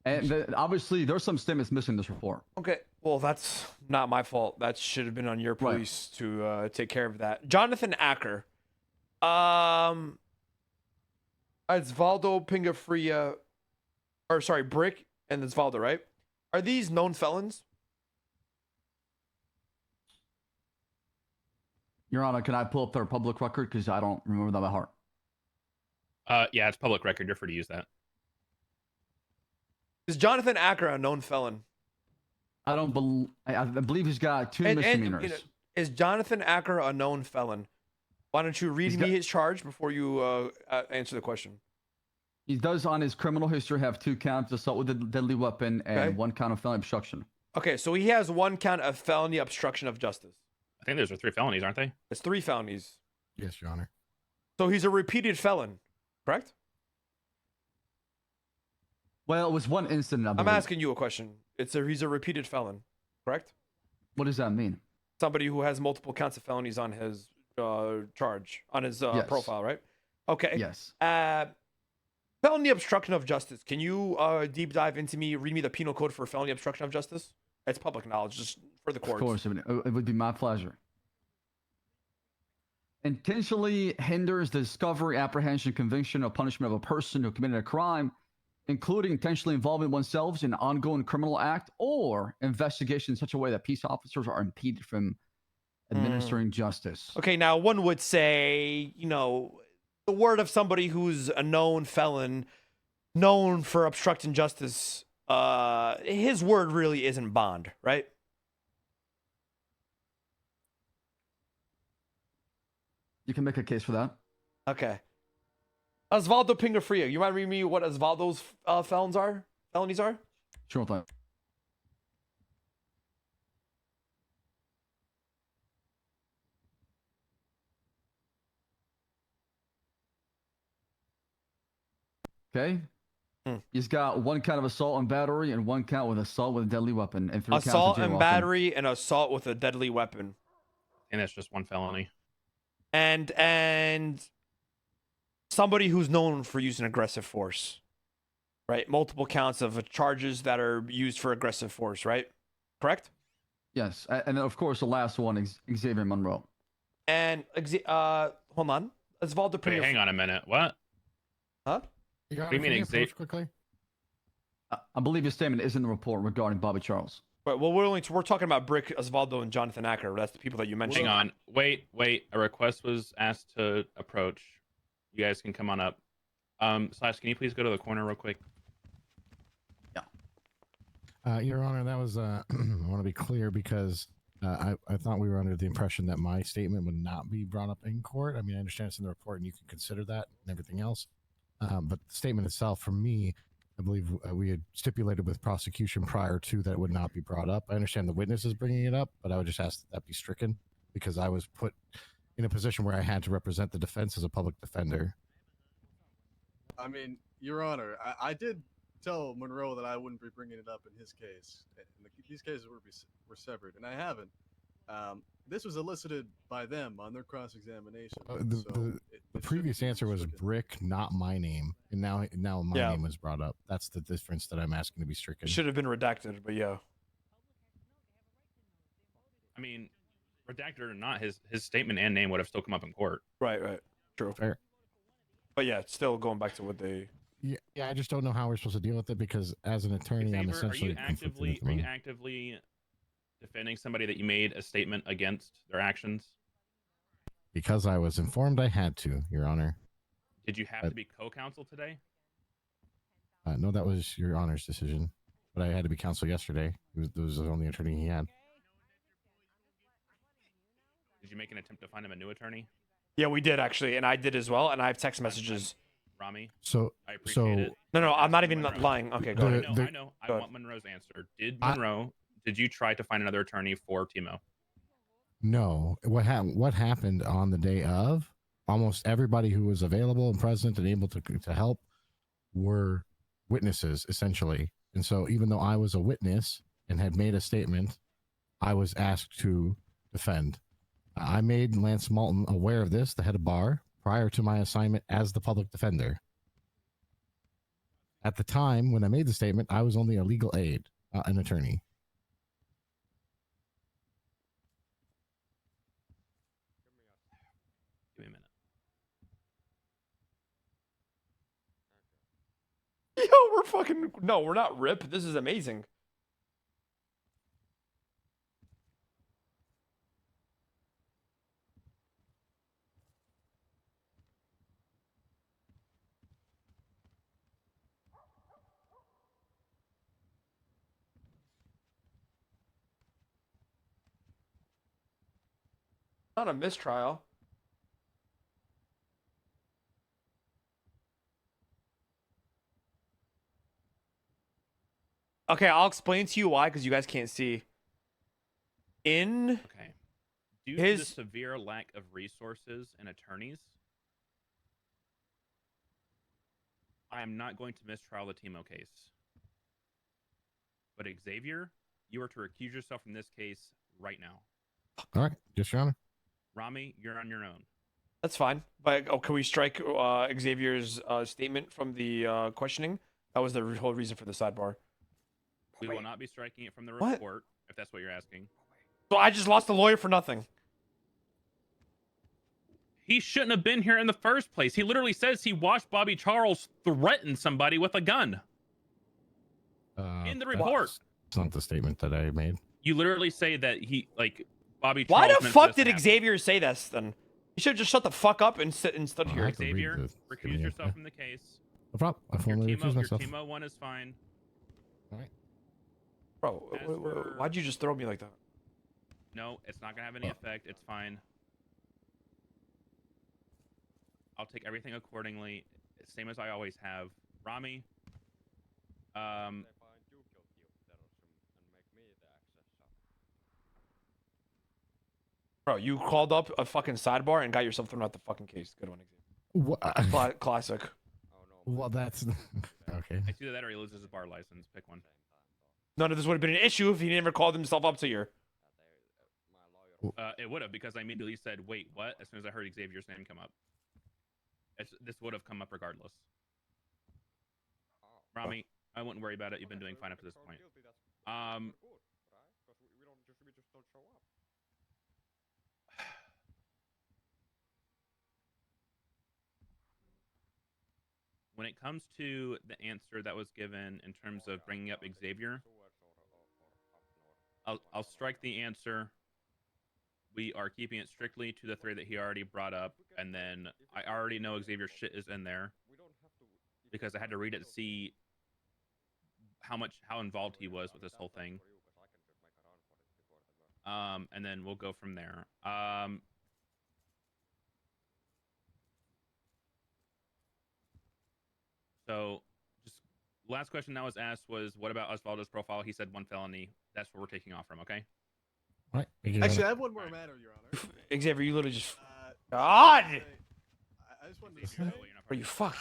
And obviously, there's some statements missing in this report. Okay, well, that's not my fault. That should have been on your Right. police to take care of that. Jonathan Acker. Osvaldo Pingafria, or sorry, Brick and Osvaldo, right? Are these known felons? Your Honor, can I pull up their public record? Because I don't remember that by heart. Yeah, it's public record. You're free to use that. Is Jonathan Acker a known felon? I don't believe. I believe he's got two misdemeanors. Is Jonathan Acker a known felon? Why don't you read me his charge before you answer the question? He does on his criminal history have 2 counts of assault with a deadly weapon and 1 count of felony obstruction. Okay, so he has 1 count of felony obstruction of justice. I think those are 3 felonies, aren't they? It's 3 felonies. Yes, Your Honor. So he's a repeated felon, correct? Well, it was 1 incident. I I'm believe. asking you a question. He's a repeated felon, correct? What does that mean? Somebody who has multiple counts of felonies on his charge, on his Yes. profile, right? Okay. Yes. Felony obstruction of justice. Can you deep dive into read me the penal code for felony obstruction of justice? It's public knowledge, just for the courts. Of course, it would be my pleasure. Intentionally hinders the discovery, apprehension, conviction, or punishment of a person who committed a crime, including intentionally involving oneself in an ongoing criminal act or investigation in such a way that peace officers are impeded from administering justice. Okay, now one would say, the word of somebody who's a known felon, known for obstructing justice, his word really isn't bond, right? You can make a case for that. Okay. Osvaldo Pingafria, you mind reading me what Osvaldo's felonies are? Sure thing. Okay. He's got 1 count of assault and battery and 1 count with assault with a deadly weapon and 3 counts of Assault jaywalking. and battery and assault with a deadly weapon. And that's just 1 felony. And somebody who's known for using aggressive force, right? Multiple counts of charges that are used for aggressive force, right? Correct? Yes, and of course the last one is Xavier Monroe. And hold on, Osvaldo Pingafria. Wait, hang on a minute. What? Huh? What do you mean Xavier? Quickly. I believe his statement is in the report regarding Bobby Charles. Right. Well, we're talking about Brick, Osvaldo, and Jonathan Acker. That's the people that you mentioned. Hang on. Wait. A request was asked to approach. You guys can come on up. Slash, can you please go to the corner real quick? Your Honor, that was, I want to be clear because I thought we were under the impression that my statement would not be brought up in court. I mean, I understand it's in the report and you can consider that and everything else. But the statement itself, for me, I believe we had stipulated with prosecution prior to that it would not be brought up. I understand the witness is bringing it up, but I would just ask that be stricken because I was put in a position where I had to represent the defense as a public defender. I mean, Your Honor, I did tell Monroe that I wouldn't be bringing it up in his case. These cases were severed, and I haven't. This was elicited by them on their cross-examination. The previous answer was Brick, not my name, and now my name was brought up. That's the difference that I'm asking to be stricken. It should have been redacted, but yeah. I mean, redacted or not, his statement and name would have still come up in court. Right. True. Fair. But yeah, it's still going back to what they. Yeah, I just don't know how we're supposed to deal with it because as an attorney, I'm essentially are you actively defending somebody that you made a statement against their actions? Because I was informed I had to, Your Honor. Did you have to be co-counsel today? No, that was Your Honor's decision. but I had to be counsel yesterday. It was the only attorney he had. Did you make an attempt to find him a new attorney? Yeah, we did actually, and I did as well, and I have text messages. Ramee, So I appreciate it. No, I'm not Ask even Monroe. lying. Okay, go ahead. I know. I want Monroe's answer. Did you try to find another attorney for Timo? No. What happened on the day of? Almost everybody who was available and present and able to help were witnesses, essentially. And so even though I was a witness and had made a statement, I was asked to defend. I made Lance Malton aware of this, the head of bar, prior to my assignment as the public defender. At the time when I made the statement, I was only a legal aid, an attorney. Give me a minute. Yo, we're fucking... No, we're not RIP. This is amazing. Not a mistrial. Okay, I'll explain to you why, because you guys can't see. Due to the severe lack of resources and attorneys, I am not going to mistrial the Timo case. But Xavier, you are to recuse yourself from this case right now. All right, yes, Your Honor. Ramee, you're on your own. That's fine. But can we strike Xavier's statement from the questioning? That was the whole reason for the sidebar. We will not be striking it from the What? report, if that's what you're asking. So I just lost a lawyer for nothing. He shouldn't have been here in the first place. He literally says he watched Bobby Charles threaten somebody with a gun. In the report. It's not the statement that I made. You literally say that he, like, Bobby Why Charles the meant fuck this to did happen. Xavier say this then? You should have just shut the fuck up and sit and stood I here. have to read Xavier, this. recuse yourself from the case. No problem. I Your formally recuse Timo myself. one is fine. All right. Bro, why'd you just throw me like that? No, it's not gonna have any effect. It's fine. I'll take everything accordingly, same as I always have. Ramee, Bro, you called up a fucking sidebar and got yourself thrown out the fucking case. Good one, Xavier. Classic. Well, that's okay. it's either that or he loses his bar license. Pick one. None of this would have been an issue if he never called himself up to here. It would have, because I immediately said, "Wait, what?" As soon as I heard Xavier's name come up. This would have come up regardless. Ramee, I wouldn't worry about it. You've been doing fine up to this point. When it comes to the answer that was given in terms of bringing up Xavier, I'll strike the answer. We are keeping it strictly to the three that he already brought up, and then I already know Xavier's shit is in there because I had to read it to see how involved he was with this whole thing. And then we'll go from there. So, just last question that was asked was, what about Osvaldo's profile? He said 1 felony. That's what we're taking off from, okay? All right. Actually, I have one more matter, Your Honor. Xavier, you literally just... God! I just wanted to say... Are you fucked?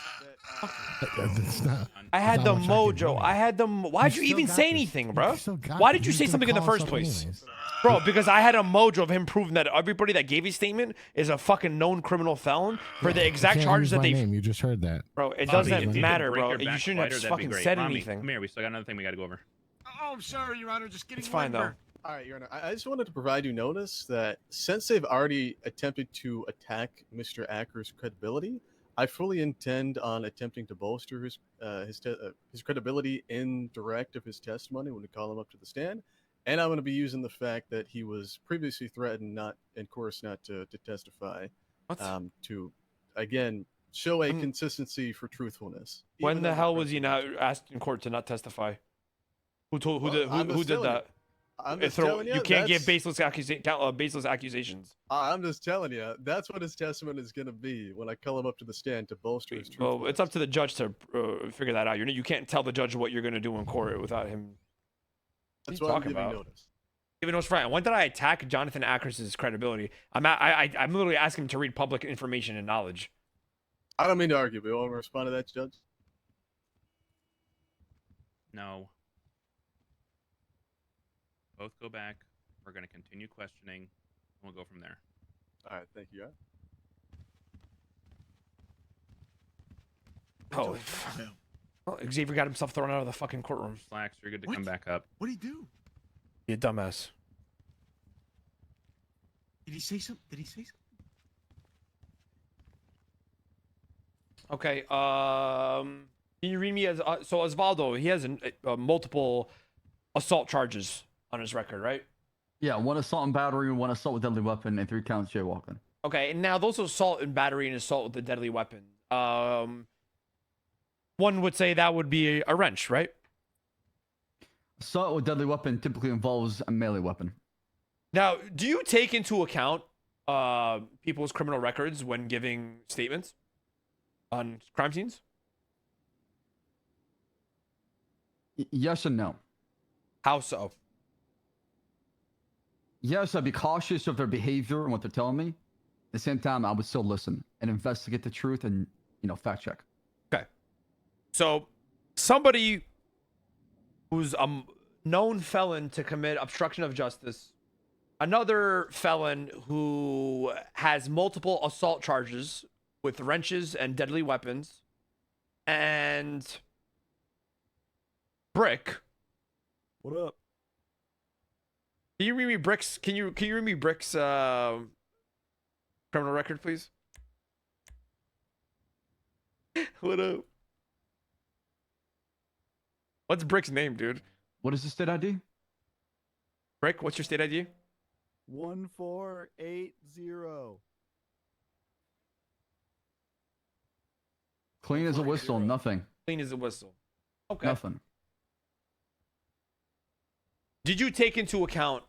That, I had the mojo. I had them. Why'd you even say anything, bro? Why did you say something in the first place? Bro, because I had a mojo of him proving that everybody that gave his statement is a fucking known criminal felon for the exact charges that they... You just heard that. Bro, it Bobby, doesn't if you matter, could break bro. your You back shouldn't have spider, just that'd be fucking great. said Ramee, anything. Come here, we still got another thing we got to go over. Oh, I'm sorry, Your Honor. Just getting It's fine, though. All right, Your Honor. I just wanted to provide you notice that since they've already attempted to attack Mr. Acker's credibility, I fully intend on attempting to bolster his credibility in direct of his testimony when we call him up to the stand, and I'm going to be using the fact that he was previously threatened not to testify, to again show a consistency for truthfulness. When the hell was he not asked in court to not testify? Who told? Who Well, did? I'm Who just did telling you. that? I'm just telling you. You can't give that's- baseless accusations. I'm just telling you. That's what his testimony is going to be when I call him up to the stand to bolster his truth. Well, it's up to the judge to figure that out. You can't tell the judge what you're gonna do in court without him. That's what why are I'm you talking giving about? notice. Giving notice, right? When did I attack Jonathan Ackers' credibility? I'm literally asking him to read public information and knowledge. I don't mean to argue, but you want to respond to that, Judge? No. Both go back. We're going to continue questioning. We'll go from there. All right, thank you. Oh, well, Xavier got himself thrown out of the fucking courtroom. Slacks, you're good to come back up. What did he do? You dumbass. Did he say something? Did he say something? Okay. Can you read me as so Osvaldo? He has multiple assault charges on his record, right? Yeah, 1 assault and battery, 1 assault with deadly weapon, and 3 counts jaywalking. Okay, and now those assault and battery and assault with a deadly weapon. One would say that would be a wrench, right? Assault with deadly weapon typically involves a melee weapon. Now, do you take into account people's criminal records when giving statements on crime scenes? Yes and no. How so? Yes, I'd be cautious of their behavior and what they're telling me. At the same time, I would still listen and investigate the truth and, fact check. Okay. So, somebody who's a known felon to commit obstruction of justice, another felon who has multiple assault charges with wrenches and deadly weapons, and Brick. What up? Can you read me Brick's? Can you read me Brick's criminal record, please? What up? What's Brick's name, dude? What is the state ID? Brick, what's your state ID? 1480. Clean as a whistle, nothing. Clean as a whistle. Okay. Nothing. Did you take into account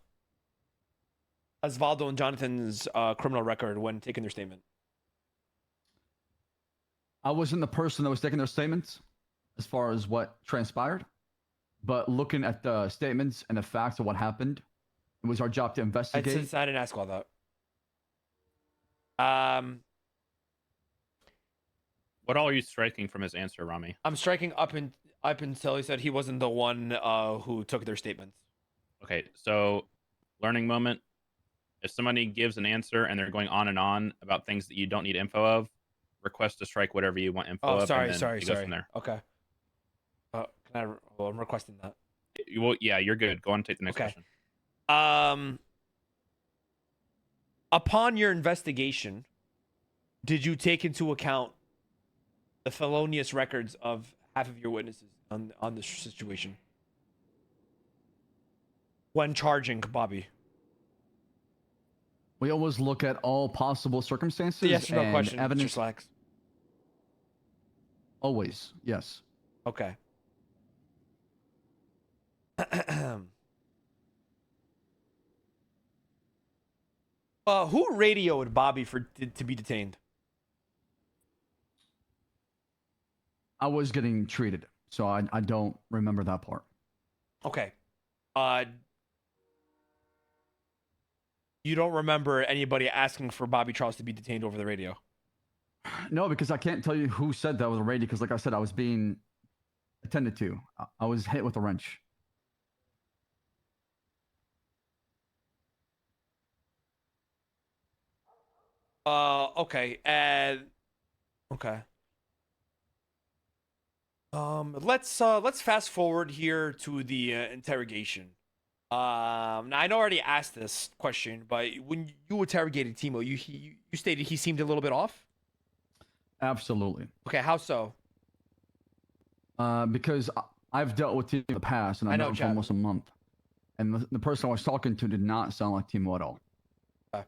Osvaldo and Jonathan's criminal record when taking their statement? I wasn't the person that was taking their statements as far as what transpired, but looking at the statements and the facts of what happened, it was our job to investigate. Since I didn't ask all that. What all are you striking from his answer, Ramee? I'm striking up until he said he wasn't the one who took their statements. Okay, so learning moment. If somebody gives an answer and they're going on and on about things that you don't need info of, request to strike whatever you want info of. Sorry. And then it goes from there. Okay. I'm requesting that. Well, yeah, you're good. Go on and take the next question. Upon your investigation, did you take into account the felonious records of half of your witnesses on this situation when charging Bobby? We always look at all possible circumstances Yes or no and question, Mr. evidence. Slacks. Always, yes. Okay. Who radioed Bobby to be detained? I was getting treated, so I don't remember that part. Okay. You don't remember anybody asking for Bobby Charles to be detained over the radio? No, because I can't tell you who said that over the radio, because like I said, I was being attended to. I was hit with a wrench. Okay. Okay. Let's fast forward here to the interrogation. Now I know I already asked this question, but when you interrogated Timo, you stated he seemed a little bit off. Absolutely. Okay, how so? Because I've dealt with Timo in the past, and I know him for almost a month, and the person I was talking to did not sound like Timo at all. Okay.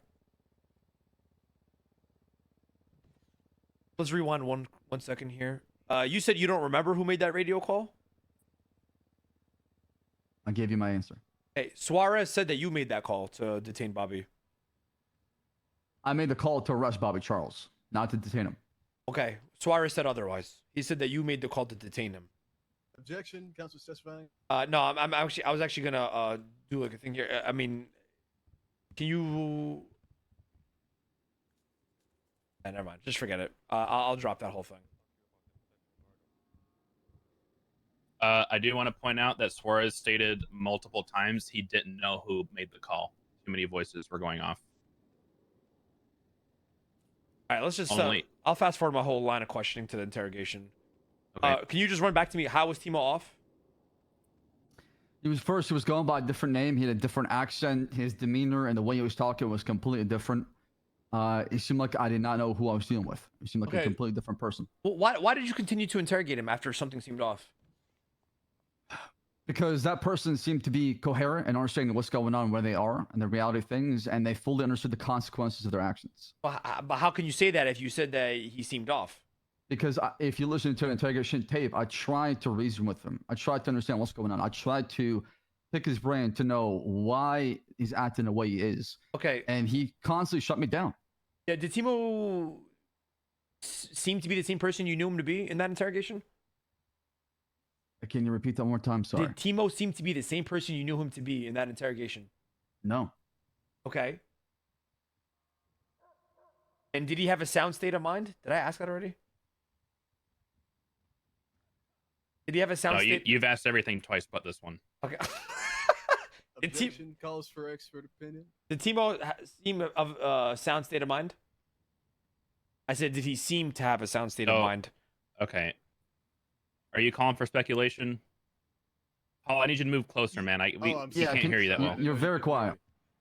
Let's rewind one second here. You said you don't remember who made that radio call? I gave you my answer. Hey, Suarez said that you made that call to detain Bobby. I made the call to arrest Bobby Charles, not to detain him. Okay, Suarez said otherwise. He said that you made the call to detain him. Objection. Counsel's testifying. No, I was actually gonna do like a thing here. I mean, can you? Never mind. Just forget it. I'll drop that whole thing. I do want to point out that Suarez stated multiple times he didn't know who made the call. Too many voices were going off. All right, let's just. Only- I'll fast forward my whole line of questioning to the interrogation. Okay. Can you just run back to me? How was Timo off? He was going by a different name. He had a different accent. His demeanor and the way he was talking was completely different. It seemed like I did not know who I was dealing with. He seemed like a completely different person. Well, why did you continue to interrogate him after something seemed off? Because that person seemed to be coherent and understanding what's going on, where they are, and the reality of things, and they fully understood the consequences of their actions. But how can you say that if you said that he seemed off? Because if you listen to an interrogation tape, I tried to reason with him. I tried to understand what's going on. I tried to pick his brain to know why he's acting the way he is. Okay. And he constantly shut me down. Yeah, did Timo seem to be the same person you knew him to be in that interrogation? Can you repeat that one more time? Sorry. Did Timo seem to be the same person you knew him to be in that interrogation? No. Okay. And did he have a sound state of mind? Did I ask that already? Did he have a sound state? You've asked everything twice but this one. Okay. Objection calls for expert opinion. Did Timo seem of a sound state of mind? I said, did he seem to have a sound state of mind? Okay. Are you calling for speculation? Paul, I need you to move closer, man. We can't hear you that well. You're very quiet.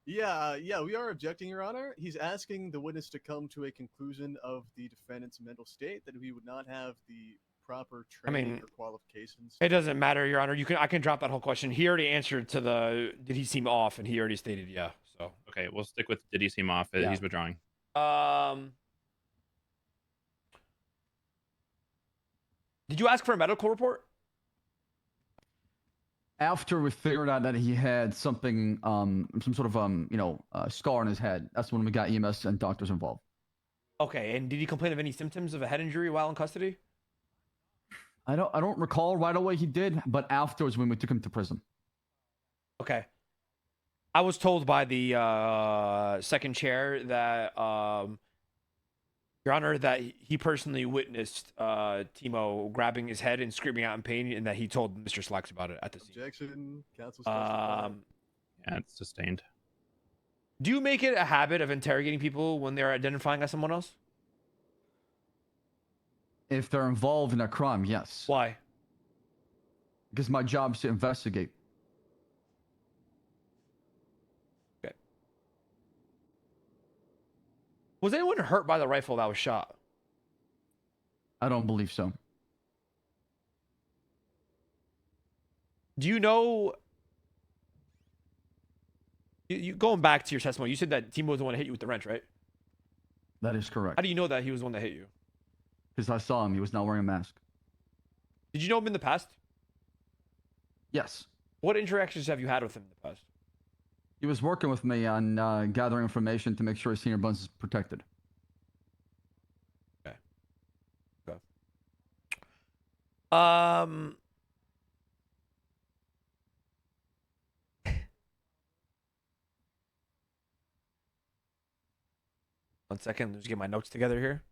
Yeah, we are objecting, Your Honor. He's asking the witness to come to a conclusion of the defendant's mental state, that he would not have the proper training or qualifications. It doesn't matter, Your Honor. I can drop that whole question. He already answered to the did he seem off, and he already stated yeah. So okay, we'll stick with did he seem off. Yeah. He's withdrawing. Did you ask for a medical report? After we figured out that he had something, some sort of, scar on his head, that's when we got EMS and doctors involved. Okay, and did he complain of any symptoms of a head injury while in custody? I don't recall right away he did, but afterwards when we took him to prison. Okay. I was told by the second chair that, Your Honor, that he personally witnessed Timo grabbing his head and screaming out in pain, and that he told Mr. Slacks about it at the scene. Objection. Counsel's testifying. Yeah, it's sustained. Do you make it a habit of interrogating people when they're identifying as someone else? If they're involved in a crime, yes. Why? Because my job is to investigate. Okay. Was anyone hurt by the rifle that was shot? I don't believe so. Do you know... You going back to your testimony, you said that Timo was the one that hit you with the wrench, right? That is correct. How do you know that he was the one that hit you? Because I saw him. He was not wearing a mask. Did you know him in the past? Yes. What interactions have you had with him in the past? He was working with me on gathering information to make sure Senior Buns is protected. Okay. Okay. One second, let's get my notes together here.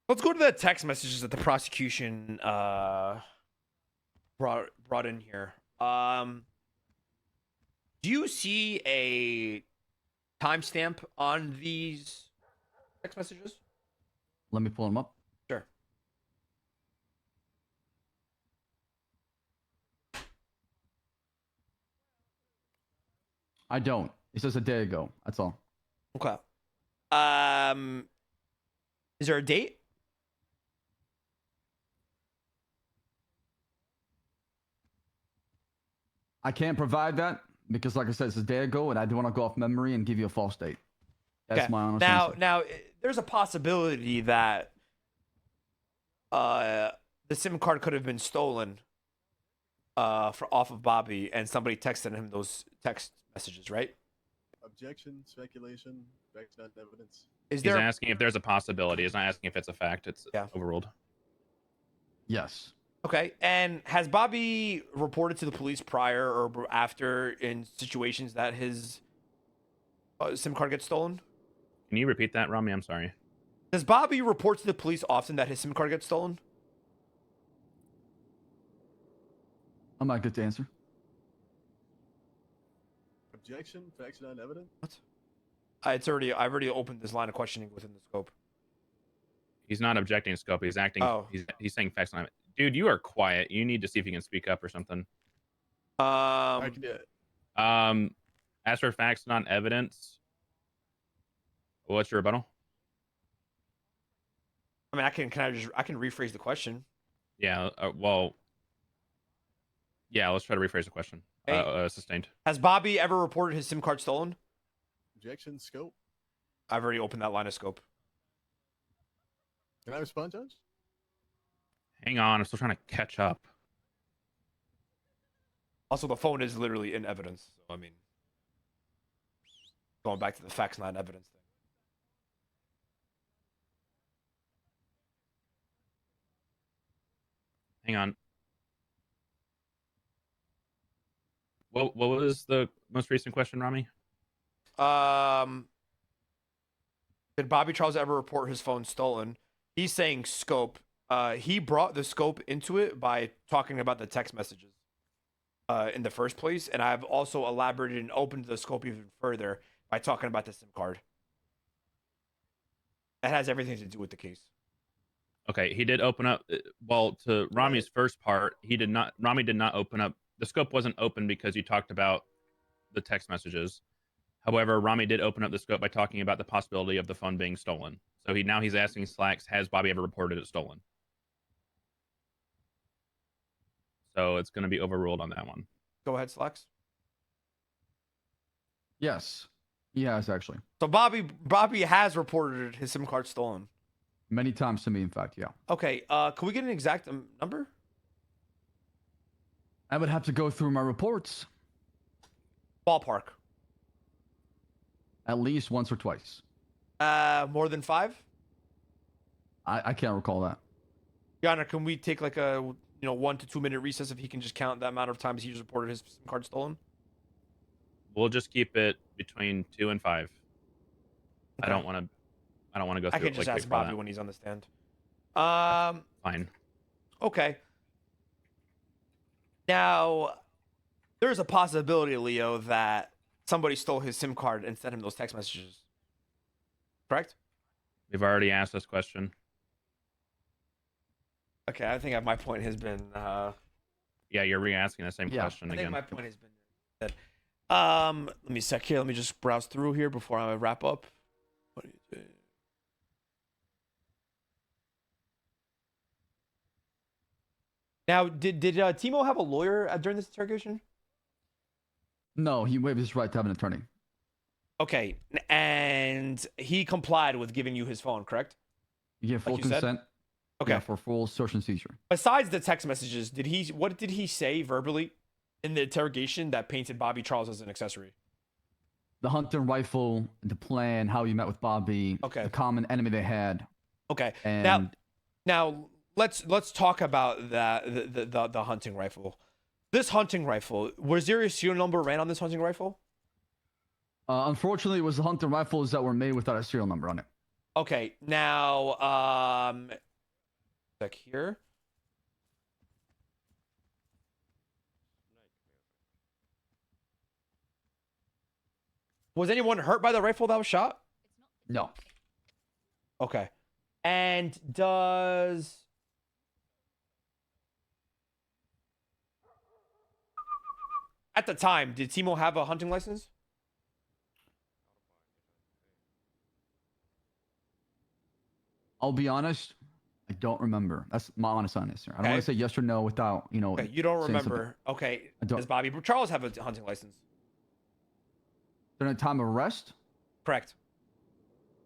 Let's go to the text messages that the prosecution brought in here. Do you see a timestamp on these text messages? Let me pull them up. Sure. I don't. It says a day ago. That's all. Okay. Is there a date? I can't provide that because, like I said, it's a day ago, and I don't want to go off memory and give you a false date. That's my honest answer. Now, there's a possibility that the SIM card could have been stolen off of Bobby, and somebody texted him those text messages, right? Objection, speculation, facts not evidence. Is He's there? asking if there's a possibility. He's not asking if it's a fact. It's overruled. Yes. Okay, and has Bobby reported to the police prior or after in situations that his SIM card gets stolen? Can you repeat that, Ramee? I'm sorry. Does Bobby report to the police often that his SIM card gets stolen? I'm not good to answer. Objection, facts not evidence. What? I've already opened this line of questioning within the scope. He's not objecting to scope. He's acting. Oh. He's saying facts on it. Dude, you are quiet. You need to see if you can speak up or something. I can do it. As for facts, not evidence. What's your rebuttal? I mean, I can rephrase the question. Yeah. Well. Yeah. Let's try to rephrase the question. Hey. Sustained. Has Bobby ever reported his SIM card stolen? Objection, scope. I've already opened that line of scope. Can I respond, Judge? Hang on. I'm still trying to catch up. Also, the phone is literally in evidence. So, I mean, going back to the facts, not evidence thing. Hang on. What was the most recent question, Ramee? Did Bobby Charles ever report his phone stolen? He's saying scope. He brought the scope into it by talking about the text messages in the first place, and I've also elaborated and opened the scope even further by talking about the SIM card. That has everything to do with the case. Okay, he did open up. Well, to Ramee's first part, Ramee did not open up. The scope wasn't open because you talked about the text messages. However, Ramee did open up the scope by talking about the possibility of the phone being stolen. So he's asking Slacks, has Bobby ever reported it stolen? So it's going to be overruled on that one. Go ahead, Slacks. Yes, he has actually. So Bobby has reported his SIM card stolen. Many times to me, in fact, yeah. Okay, can we get an exact number? I would have to go through my reports. Ballpark. At least once or twice. More than 5? I can't recall that. Yana, can we take like a 1 to 2 minute recess if he can just count the amount of times he's reported his SIM card stolen? We'll just keep it between 2 and 5. Okay. I don't want to go through. I can just ask Bobby when he's on the stand. Fine. Okay. Now, there's a possibility, Leo, that somebody stole his SIM card and sent him those text messages. Correct? We've already asked this question. Okay, I think my point has been. Yeah, you're re-asking the same question again. I think my point has been said. Let me sec here. Let me just browse through here before I wrap up. What do you think? Now, did Timo have a lawyer during this interrogation? No, he waived his right to have an attorney. Okay, and he complied with giving you his phone, correct? You get full Like you said? consent. Okay. Yeah, for full search and seizure. Besides the text messages, what did he say verbally in the interrogation that painted Bobby Charles as an accessory? The hunting rifle, the plan, how you met with Bobby, Okay. the common enemy they had. Okay. And Now let's talk about the hunting rifle. This hunting rifle, was there a serial number ran on this hunting rifle? Unfortunately, it was the hunting rifles that were made without a serial number on it. Okay. Now, check here. Was anyone hurt by the rifle that was shot? No. Okay. And does at the time, did Timo have a hunting license? I'll be honest, I don't remember. That's my honest answer. I don't want to say yes or no without, Okay, you don't saying something. remember. Okay. I don't. Does Bobby Charles have a hunting license? During the time of arrest, Correct.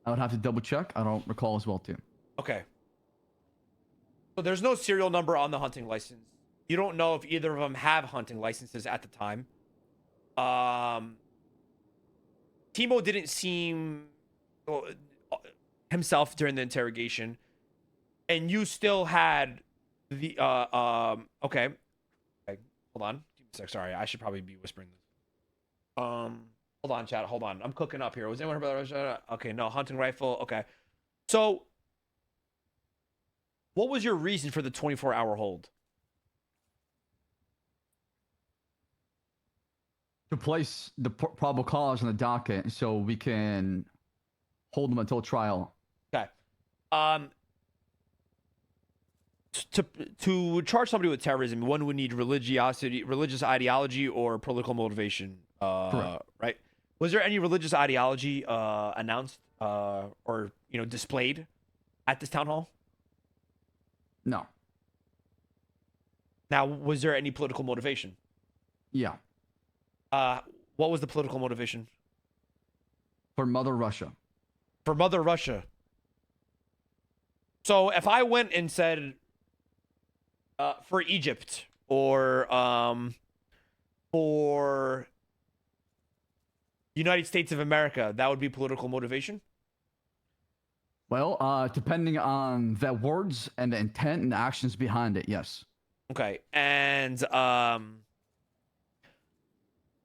I would have to double check. I don't recall as well, too. Okay. So there's no serial number on the hunting license. You don't know if either of them have hunting licenses at the time. Timo didn't seem himself during the interrogation, and you still had the okay. Hold on. Sorry, I should probably be whispering this. Hold on, chat. Hold on. I'm cooking up here. Was anyone about? Okay, no hunting rifle. Okay, so what was your reason for the 24-hour hold? To place the probable cause on the docket so we can hold them until trial. Okay. To charge somebody with terrorism, one would need religious ideology, or political motivation. Correct. Right? Was there any religious ideology announced or displayed at this town hall? No. Now, was there any political motivation? Yeah. What was the political motivation? For Mother Russia. For Mother Russia. So if I went and said for Egypt, or for United States of America, that would be political motivation? Well, depending on the words and the intent and the actions behind it, yes. Okay. And I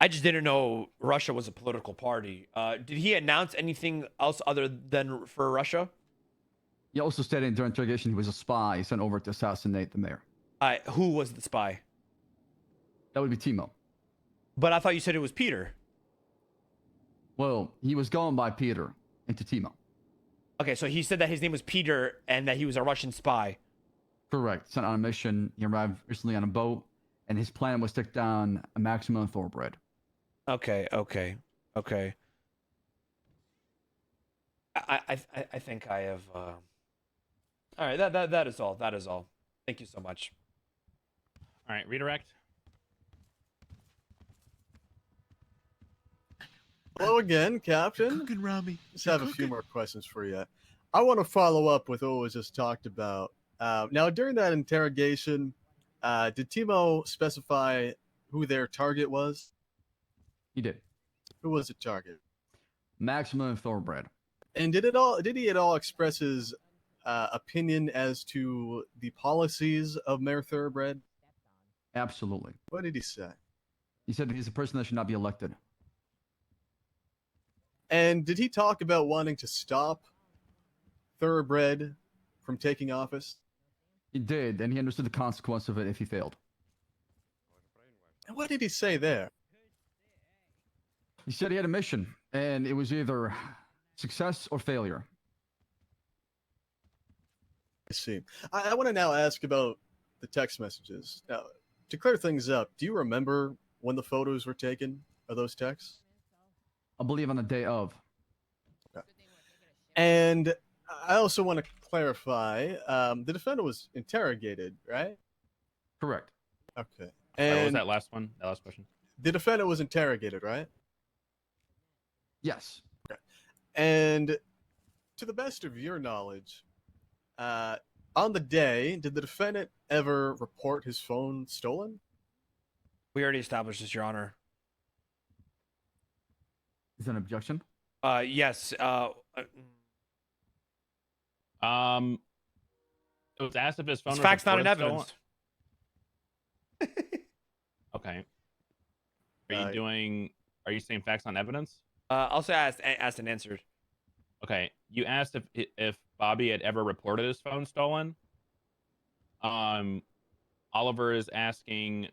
just didn't know Russia was a political party. Did he announce anything else other than for Russia? He also stated during interrogation he was a spy sent over to assassinate the mayor. Who was the spy? That would be Timo. But I thought you said it was Peter. Well, he was going by Peter into Timo. Okay, so he said that his name was Peter and that he was a Russian spy. Correct. Sent on a mission. He arrived recently on a boat, and his plan was to take down a maximum thoroughbred. Okay. I think I have. All right, that is all. That is all. Thank you so much. All right, redirect. Hello again, Captain. Cooking, Ramee. Just have a few more questions for you. I want to follow up with what was just talked about. Now, during that interrogation, did Timo specify who their target was? He did. Who was the target? Maximum thoroughbred. And did he at all express his opinion as to the policies of Mayor Thoroughbred? Absolutely. What did he say? He said he's a person that should not be elected. And did he talk about wanting to stop Thoroughbred from taking office? He did, and he understood the consequence of it if he failed. And what did he say there? He said he had a mission, and it was either success or failure. I see. I want to now ask about the text messages. Now, to clear things up, do you remember when the photos were taken of those texts? I believe on the day of. Okay. And I also want to clarify, the defendant was interrogated, right? Correct. Okay. And what was And that last one? That last question? the defendant was interrogated, right? Yes. Okay. And to the best of your knowledge, on the day, did the defendant ever report his phone stolen? We already established this, Your Honor. Is that an objection? Yes. It was asked if his phone It's was facts, not an reported evidence. Okay. Are you saying facts on evidence? I'll say asked and answered. Okay. You asked if Bobby had ever reported his phone stolen. Oliver is asking,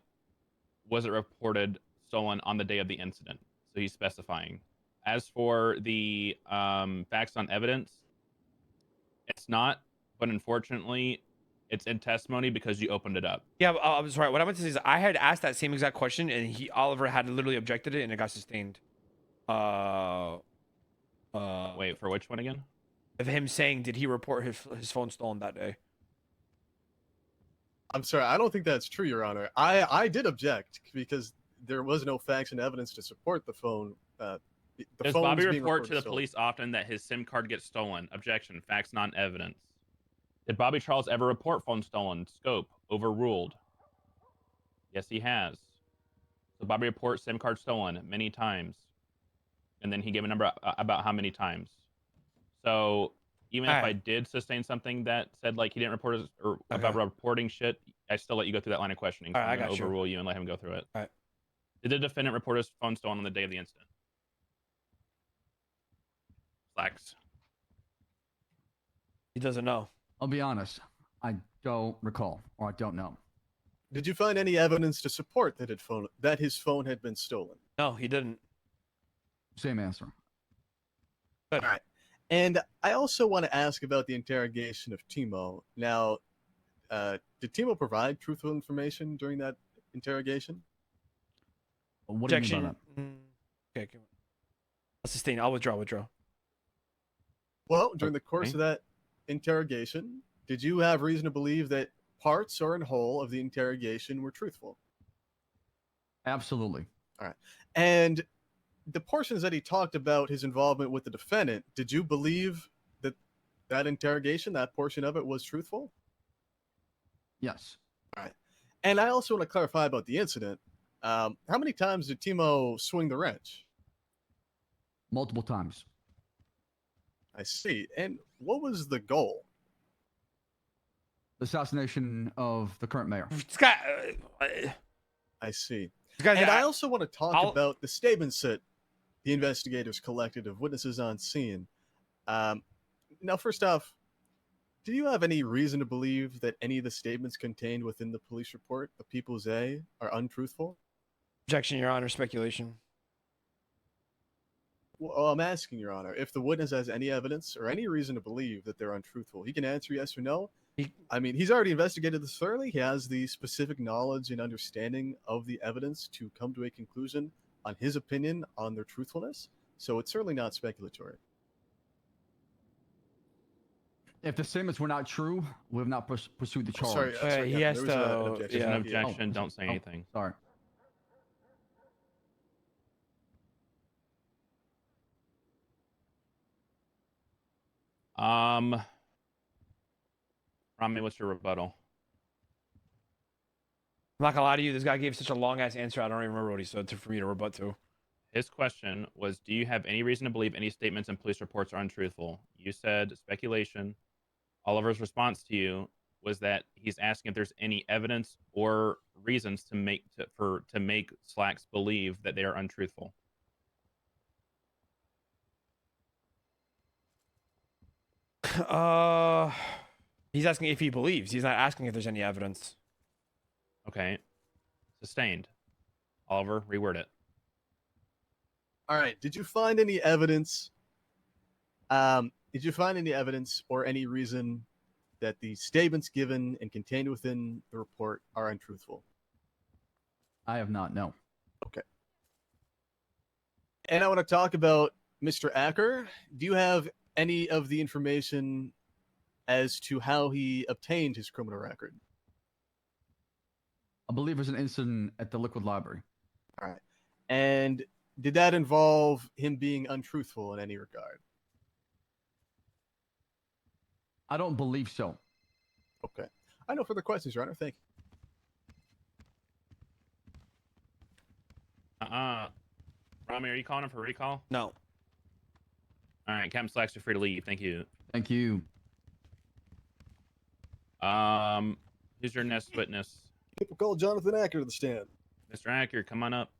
was it reported stolen on the day of the incident? So he's specifying. As for the facts on evidence, it's not, but unfortunately, it's in testimony because you opened it up. Yeah, I'm sorry. What I meant to say is I had asked that same exact question, and Oliver had literally objected it, and it got sustained. Wait, for which one again? Of him saying, did he report his phone stolen that day? I'm sorry, I don't think that's true, Your Honor. I did object because there was no facts and evidence to support the phone. Does Bobby report to the police often that his SIM card gets stolen? Objection. Facts, not evidence. Did Bobby Charles ever report phone stolen? Scope overruled. Yes, he has. So Bobby reports SIM card stolen many times, and then he gave a number about how many times. So even if I did sustain something that said like he didn't report his, or about reporting shit, I still let you go through that line of questioning. So I'm going to overrule you and let him go through it. All right. Did the defendant report his phone stolen on the day of the incident? Slacks. He doesn't know. I'll be honest. I don't recall, or I don't know. Did you find any evidence to support that his phone had been stolen? No, he didn't. Same answer. Good. All right. And I also want to ask about the interrogation of Timo. Now, did Timo provide truthful information during that interrogation? What do you mean by Objection. Okay. I'll sustain. I'll withdraw. Well, during the course of that interrogation, did you have reason to believe that parts or in whole of the interrogation were truthful? Absolutely. All right. And the portions that he talked about his involvement with the defendant, did you believe that interrogation, that portion of it, was truthful? Yes. All right. And I also want to clarify about the incident. How many times did Timo swing the wrench? Multiple times. I see. And what was the goal? The assassination of the current mayor. Scott, I see. Guys, and I also want to talk about the statements that the investigators collected of witnesses on scene. Now, first off, do you have any reason to believe that any of the statements contained within the police report, the People's A, are untruthful? Objection, Your Honor. Speculation. Well, I'm asking, Your Honor, if the witness has any evidence or any reason to believe that they're untruthful. He can answer yes or no. I mean, he's already investigated this thoroughly. He has the specific knowledge and understanding of the evidence to come to a conclusion on his opinion on their truthfulness. So it's certainly not speculatory. If the statements were not true, we have not pursued the charge. Sorry, he has to. An objection. Don't say anything. Sorry. Ramee, what's your rebuttal? I'm not gonna lie to you. This guy gave such a long ass answer. I don't even remember what he said for me to rebut to. His question was, do you have any reason to believe any statements in police reports are untruthful? You said speculation. Oliver's response to you was that he's asking if there's any evidence or reasons to make Slacks believe that they are untruthful. He's asking if he believes. He's not asking if there's any evidence. Okay. Sustained. Oliver, reword it. All right. Did you find any evidence? Did you find any evidence or any reason that the statements given and contained within the report are untruthful? I have not, no. Okay. And I want to talk about Mr. Acker. Do you have any of the information as to how he obtained his criminal record? I believe there's an incident at the Liquid Library. All right. And did that involve him being untruthful in any regard? I don't believe so. Okay. I know further questions, Your Honor. Thank you. Ramee, are you calling him for recall? No. All right, Captain Slacks, you're free to leave. Thank you. Thank you. Who's your next witness? People call Jonathan Acker to the stand. Mr. Acker, come on up.